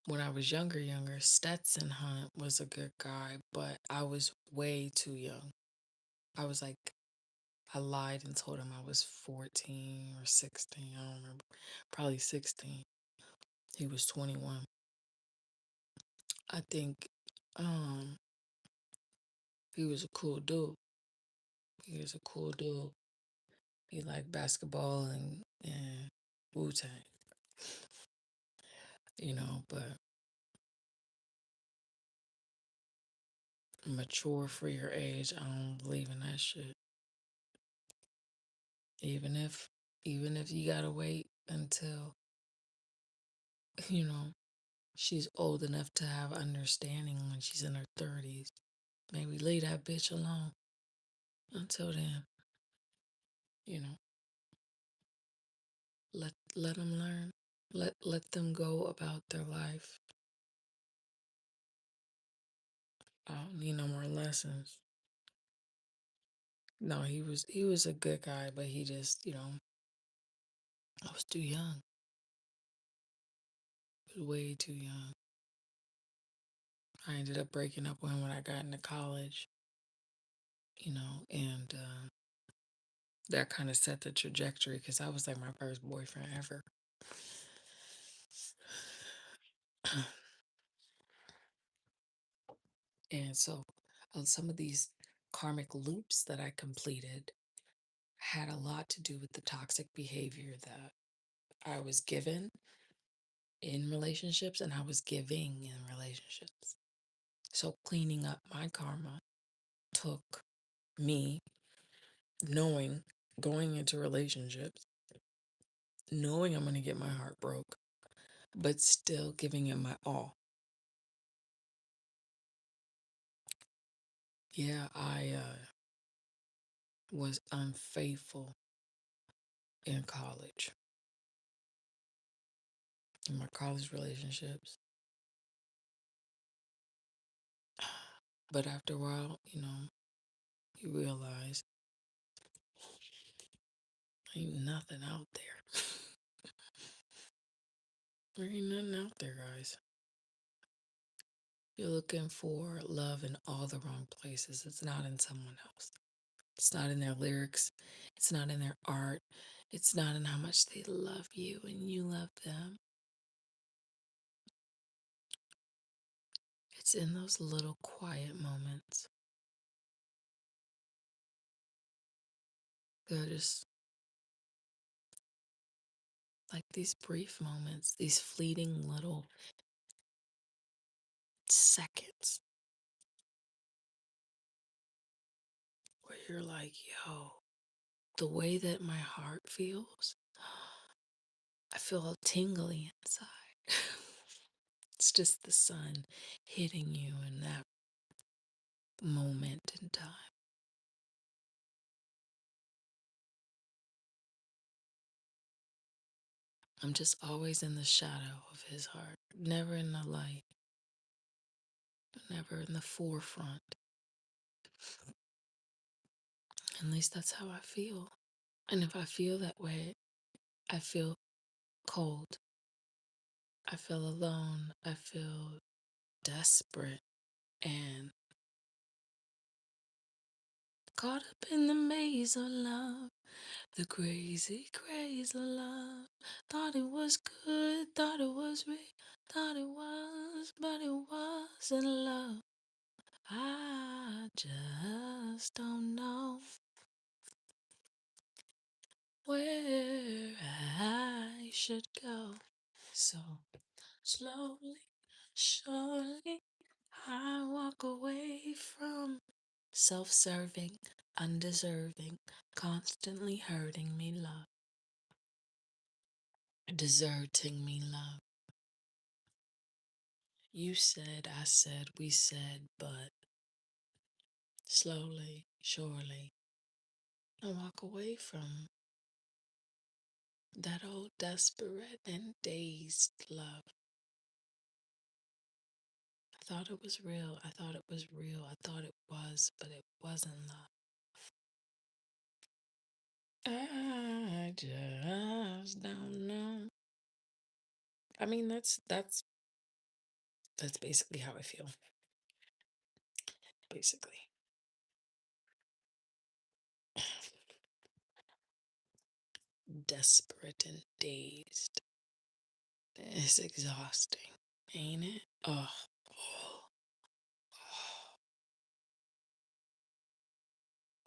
When I was younger, Stetson Hunt was a good guy, but I was way too young. I was like, I lied and told him I was 14 or 16. I don't remember. Probably 16. He was 21. I think um he was a cool dude. He was a cool dude. He liked basketball and Wu Tang, but mature for your age, I don't believe in that shit. Even if even if you gotta wait until, you know, she's old enough to have understanding when she's in her 30s. Maybe leave that bitch alone until then, you know. Let them learn. Let them go about their life. I don't need no more lessons. No, he was a good guy, but he just, I was too young. I was way too young. I ended up breaking up with him when I got into college, and that kind of set the trajectory because I was like my first boyfriend ever. And so some of these karmic loops that I completed had a lot to do with the toxic behavior that I was given in relationships and I was giving in relationships. So cleaning up my karma took me knowing, going into relationships, knowing I'm going to get my heart broke, but still giving it my all. Yeah, I was unfaithful in college, in my college relationships. But after a while, you realize ain't nothing out there. There ain't nothing out there, guys. You're looking for love in all the wrong places. It's not in someone else. It's not in their lyrics. It's not in their art. It's not in how much they love you and you love them. It's in those little quiet moments. They're just like these brief moments, these fleeting little seconds where you're like, yo, the way that my heart feels, I feel a tingly inside. It's just the sun hitting you in that moment in time. I'm just always in the shadow of his heart, never in the light, never in the forefront. At least that's how I feel. And if I feel that way, I feel cold. I feel alone. I feel desperate and caught up in the maze of love. The crazy craze of love. Thought it was good, thought it was real, thought it was, but it wasn't love. I just don't know where I should go. So slowly, surely, I walk away from self serving, undeserving, constantly hurting me love, deserting me love. You said, I said, we said, but slowly, surely, I walk away from that old desperate and dazed love. I thought it was real. I thought it was real. I thought it was, but it wasn't love. I just don't know. I mean, that's basically how I feel. Basically, desperate and dazed. It's exhausting, ain't it? Oh, oh, oh.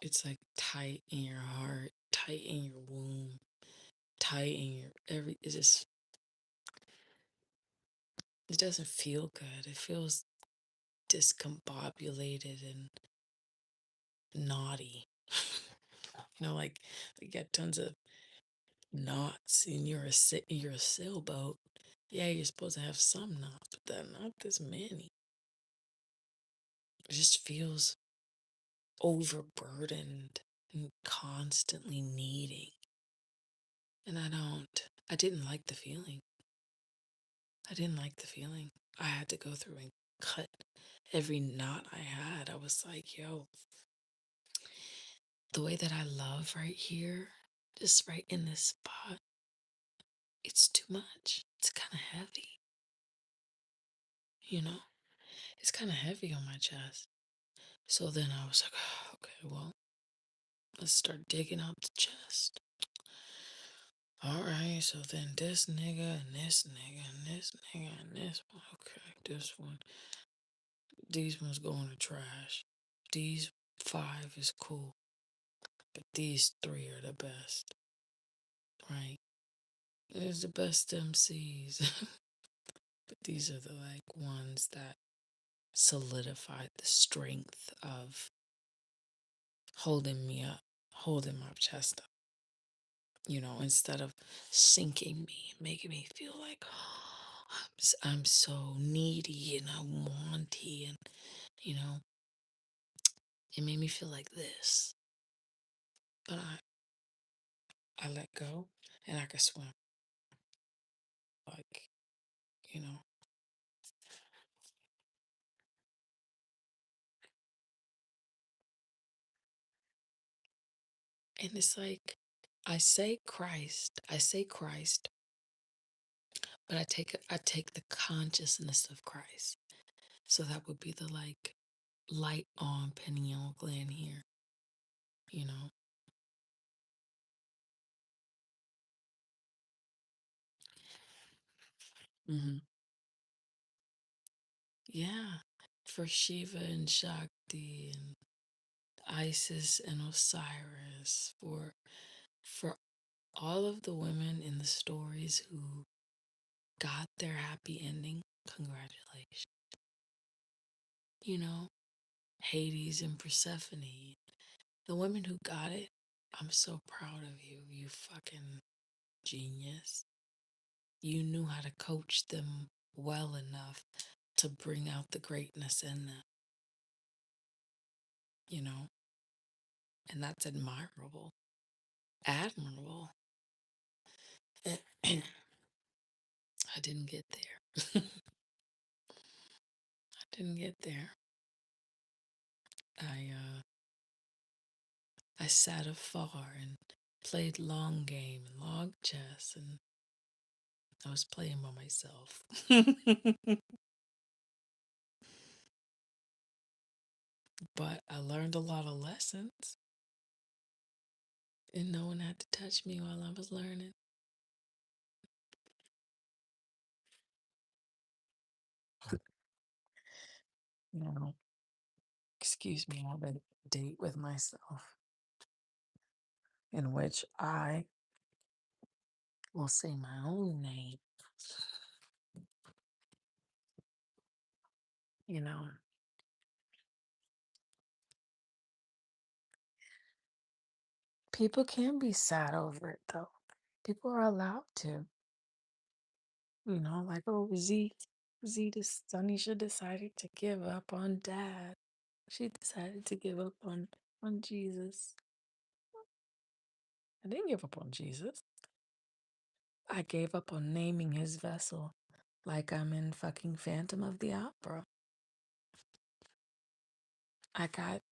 It's like tight in your heart, tight in your womb, tight in your every. It's just, it doesn't feel good. It feels discombobulated and naughty. Like you got tons of knots and you're a sailboat. Yeah, you're supposed to have some knots, but then not this many. It just feels overburdened and constantly needing. And I didn't like the feeling. I didn't like the feeling. I had to go through and cut every knot I had. I was like, yo, the way that I love right here, just right in this spot, it's too much. It's kind of heavy, you know? It's kind of heavy on my chest. So then I was like, oh, okay, well, let's start digging out the chest. All right, so then this nigga and this nigga and this nigga and this one. Okay, this one. These ones go in the trash. These five is cool, but these three are the best, right? There's the best MCs, but these are the like ones that solidified the strength of holding me up, holding my chest up. Instead of sinking me, making me feel like I'm so needy and I wanty, and you know, it made me feel like this. But I let go and I could swim. Like, you know. And it's like I say Christ, but I take the consciousness of Christ. So that would be the like light on pineal gland here, you know. hmm Yeah, for Shiva and Shakti and Isis and Osiris, for all of the women in the stories who got their happy ending, congratulations. you know, Hades and Persephone. The women who got it, I'm so proud of you, you fucking genius. You knew how to coach them well enough to bring out the greatness in them, you know, and that's admirable. Admirable. I didn't get there. I didn't get there. I sat afar and played long game and log chess, and I was playing by myself. But I learned a lot of lessons, and no one had to touch me while I was learning. Now, excuse me, I have a date with myself in which I will say my own name. You know, people can be sad over it though. People are allowed to. You know, like, oh, Tanisha decided to give up on dad. She decided to give up on Jesus. I didn't give up on Jesus. I gave up on naming his vessel like I'm in fucking Phantom of the Opera. I got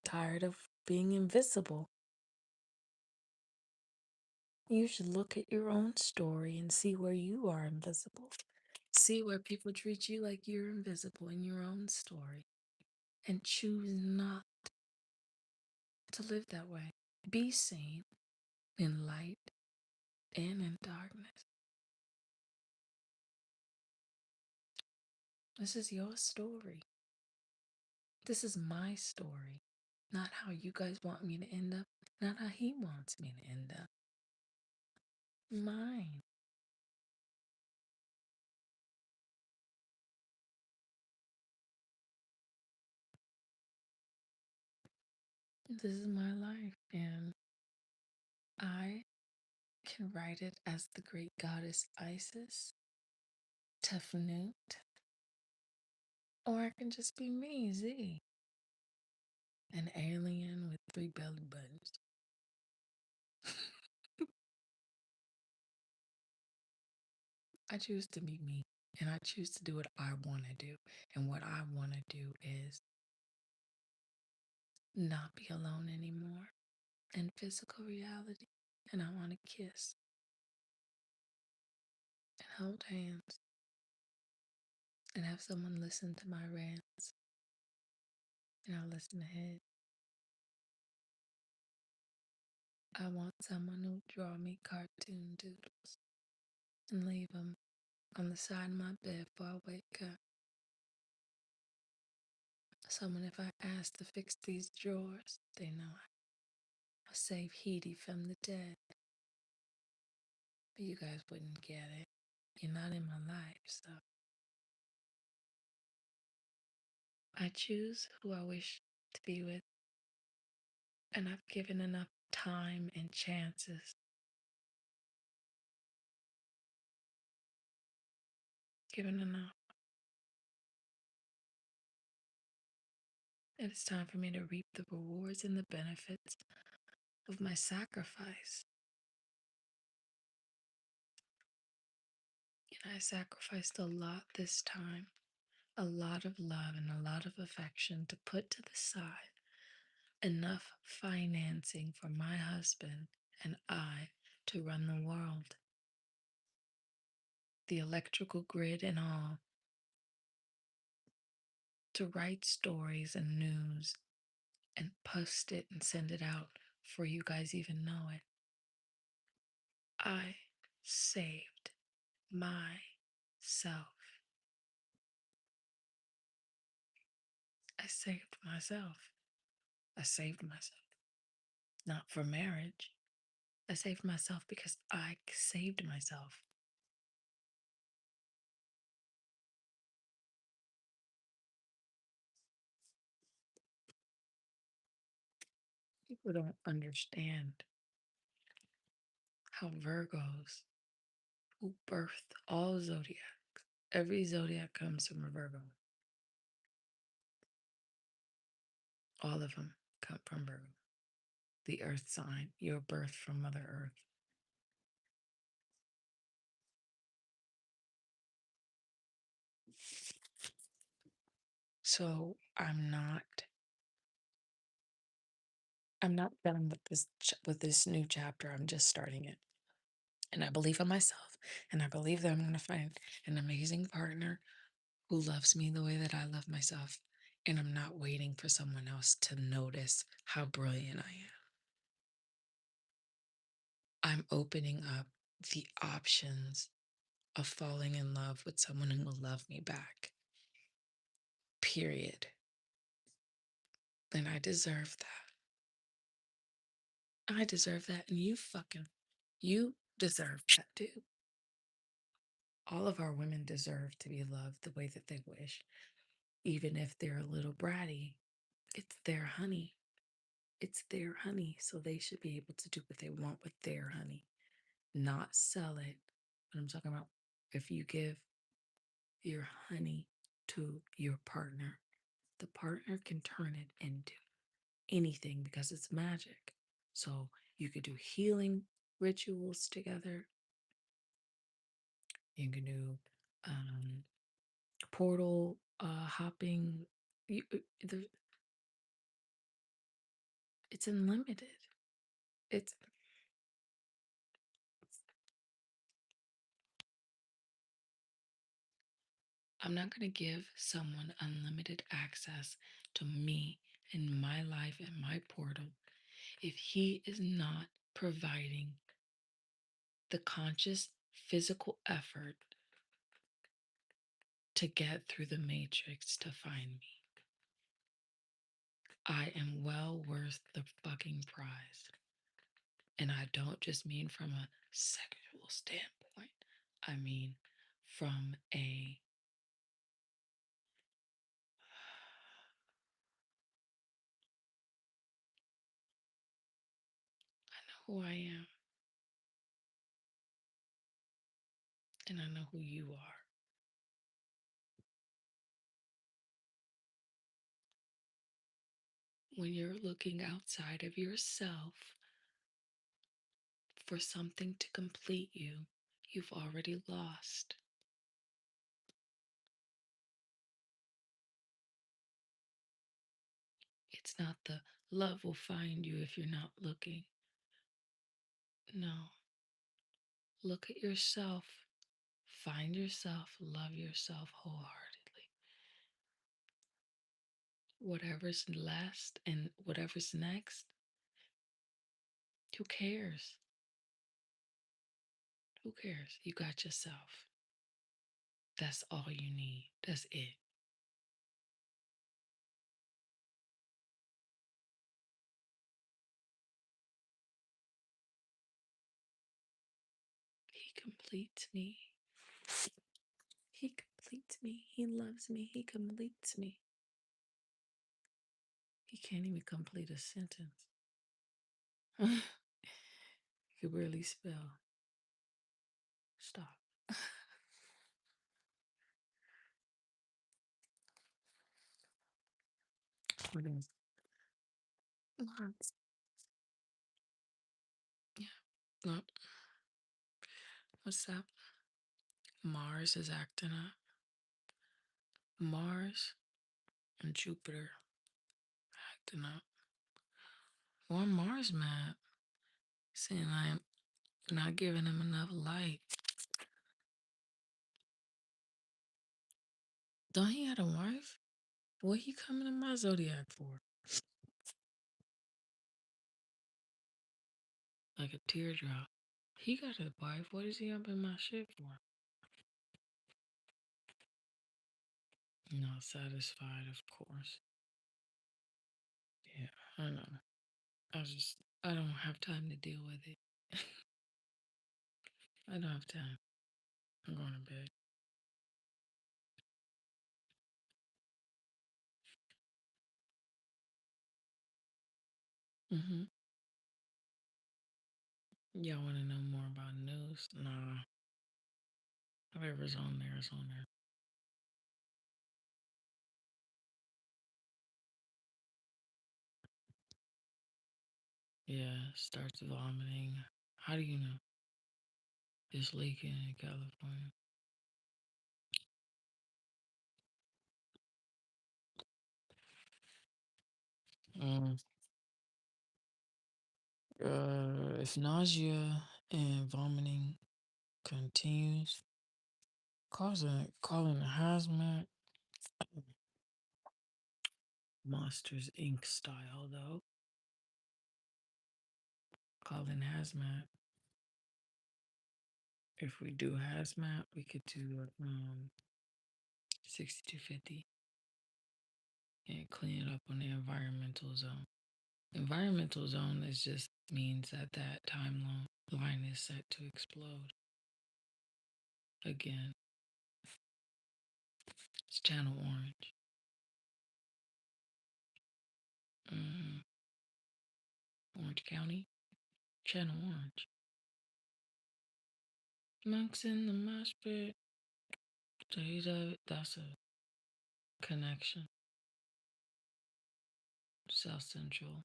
tired of being invisible. You should look at your own story and see where you are invisible. See where people treat you like you're invisible in your own story. And choose not to live that way. Be seen in light and in darkness. This is your story. This is my story. Not how you guys want me to end up, not how he wants me to end up. Mine. This is my life, and I can write it as the great goddess Isis, Tefnut, or I can just be me, Z, an alien with 3 belly buttons. I choose to be me, and I choose to do what I want to do. And what I want to do is not be alone anymore in physical reality. And I want to kiss and hold hands and have someone listen to my rants, and I'll listen ahead. I want someone who'll draw me cartoon doodles and leave them on the side of my bed before I wake up. Someone, if I ask to fix these drawers, they know I'll save Edie from the dead. But you guys wouldn't get it. You're not in my life, so I choose who I wish to be with, and I've given enough time and chances. Given enough. And it's time for me to reap the rewards and the benefits of my sacrifice. And I sacrificed a lot this time, a lot of love and a lot of affection to put to the side, enough financing for my husband and I to run the world, the electrical grid and all, to write stories and news and post it and send it out before you guys even know it. I saved myself. I saved myself. I saved myself. Not for marriage. I saved myself because I saved myself. People don't understand how Virgos, who birthed all zodiac, every zodiac comes from a Virgo. All of them come from Virgo. The earth sign, your birth from Mother Earth. So I'm not done with this new chapter. I'm just starting it. And I believe in myself, and I believe that I'm going to find an amazing partner who loves me the way that I love myself. And I'm not waiting for someone else to notice how brilliant I am. I'm opening up the options of falling in love with someone who will love me back. Period. And I deserve that. I deserve that. And you deserve that too. All of our women deserve to be loved the way that they wish, even if they're a little bratty. It's their honey. It's their honey. So they should be able to do what they want with their honey, not sell it. But I'm talking about if you give your honey to your partner, the partner can turn it into anything because it's magic. So you could do healing rituals together. You can do portal hopping. You, it's unlimited. It's I'm not going to give someone unlimited access to me and my life and my portal if he is not providing the conscious physical effort to get through the matrix to find me. I am well worth the fucking prize. And I don't just mean from a sexual standpoint. I mean from a I know who I am and I know who you are. When you're looking outside of yourself for something to complete you, you've already lost. It's not the love will find you if you're not looking. No. Look at yourself. Find yourself. Love yourself wholeheartedly. Whatever's last and whatever's next, who cares? Who cares? You got yourself. That's all you need. That's it. He completes me. He completes me. He loves me. He completes me. He can't even complete a sentence. He could barely spell. Stop. What is Lots. Yeah. No. What's that? Mars is acting up. Mars and Jupiter acting up. One Mars map saying I'm not giving him enough light. Don't he have a wife? What he coming to my zodiac for? Like a teardrop. He got a wife. What is he up in my shit for? Not satisfied, of course. Yeah, I know. I don't have time to deal with it. I don't have time. I'm going to bed. Mm-hmm. Y'all want to know more about news? Nah, whatever's on there is on there. Yeah, starts vomiting. How do you know? It's leaking in California. Um, if nausea and vomiting continues, calling a hazmat. Monsters Inc. style though. Calling hazmat. If we do hazmat, we could do 6250 and clean it up on the environmental zone. Environmental zone is just means that that line is set to explode again. It's Channel Orange. Mm, Orange County, Channel Orange. Monks in the mosh pit. That's a connection. South Central.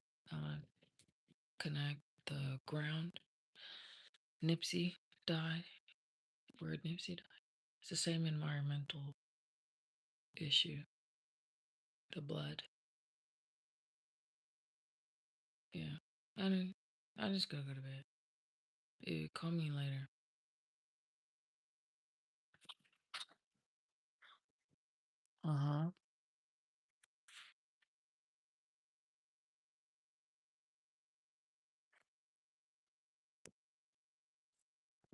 Connect the ground. Nipsey died. Where Nipsey died. It's the same environmental issue. The blood. Yeah. I don't, I just gotta go to bed. Call me later. Uh-huh.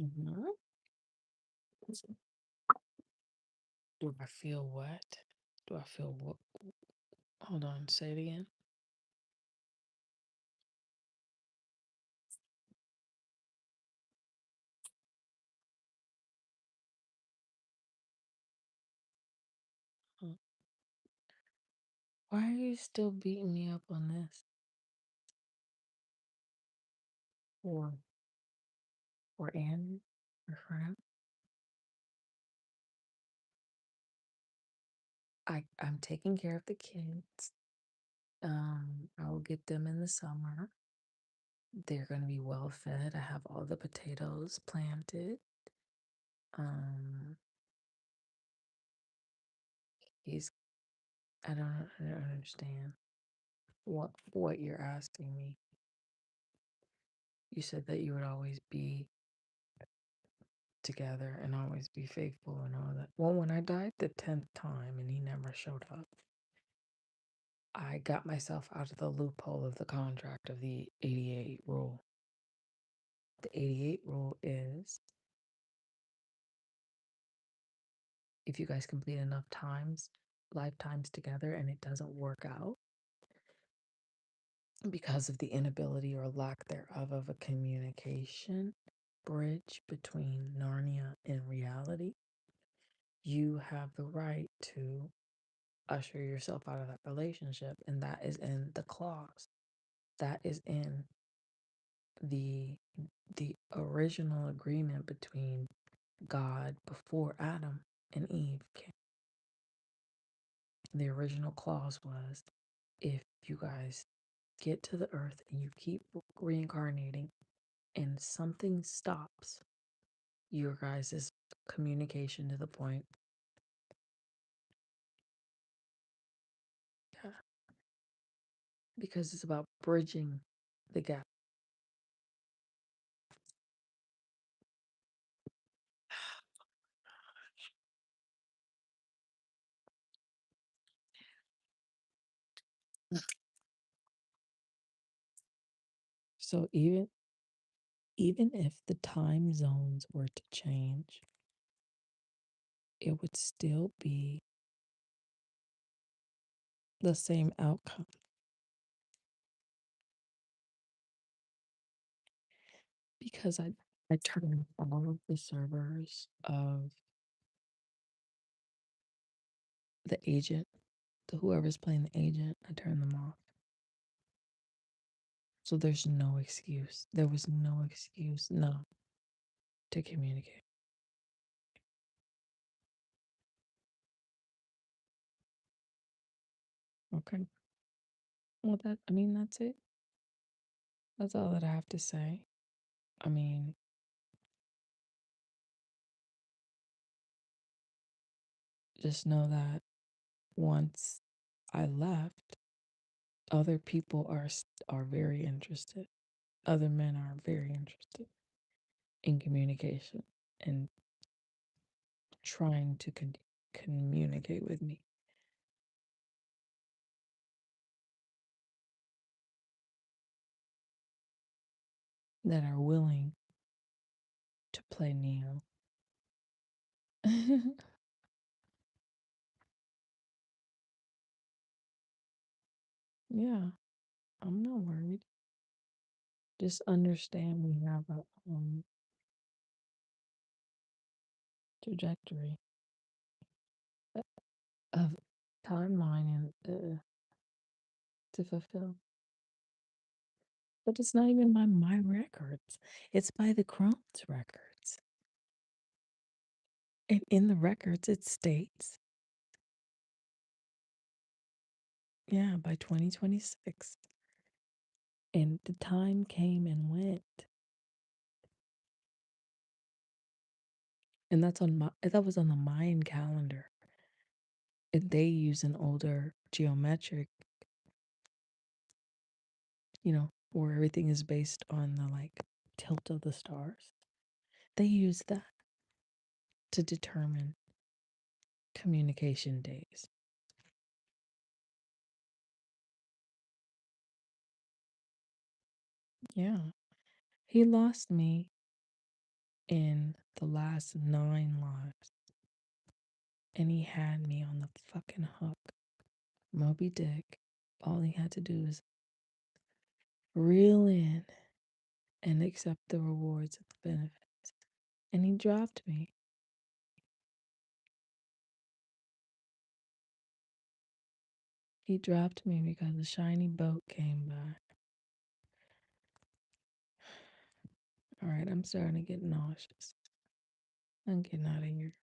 Mm-hmm. Do I feel what? Do I feel what? Hold on, say it again. Uh, Why are you still beating me up on this? Or or Andy? Or friend? I'm taking care of the kids. I will get them in the summer. They're gonna be well fed. I have all the potatoes planted. Um, he's I don't understand what you're asking me. You said that you would always be together and always be faithful and all that. Well, when I died the 10th time and he never showed up, I got myself out of the loophole of the contract of the 88 rule. The 88 rule is if you guys complete enough lifetimes together and it doesn't work out because of the inability or lack thereof of a communication bridge between Narnia and reality, you have the right to usher yourself out of that relationship. And that is in the clause. That is in the the original agreement between God before Adam and Eve came. The original clause was if you guys get to the earth and you keep reincarnating and something stops your guys' communication to the point, yeah, because it's about bridging the gap. So even if the time zones were to change, it would still be the same outcome because I turned all of the servers of the agent, the whoever's playing the agent, I turned them off. So there's no excuse. There was no excuse not to communicate. Okay. Well, I mean, that's it. That's all that I have to say. I mean, just know that once I left, other people are very interested. Other men are very interested in communication and trying to communicate with me, that are willing to play Neo. Yeah, I'm not worried. Just understand we have a trajectory of timeline and to fulfill. But it's not even by my records. It's by the Crohn's records. And in the records it states, yeah, by 2026. And the time came and went. And that was on the Mayan calendar. And they use an older geometric, where everything is based on the like tilt of the stars. They use that to determine communication days. Yeah. He lost me in the last 9 lives. And he had me on the fucking hook. Moby Dick. All he had to do is reel in and accept the rewards of the benefits. And he dropped me. He dropped me because a shiny boat came by. All right, I'm starting to get nauseous. I'm getting out of here.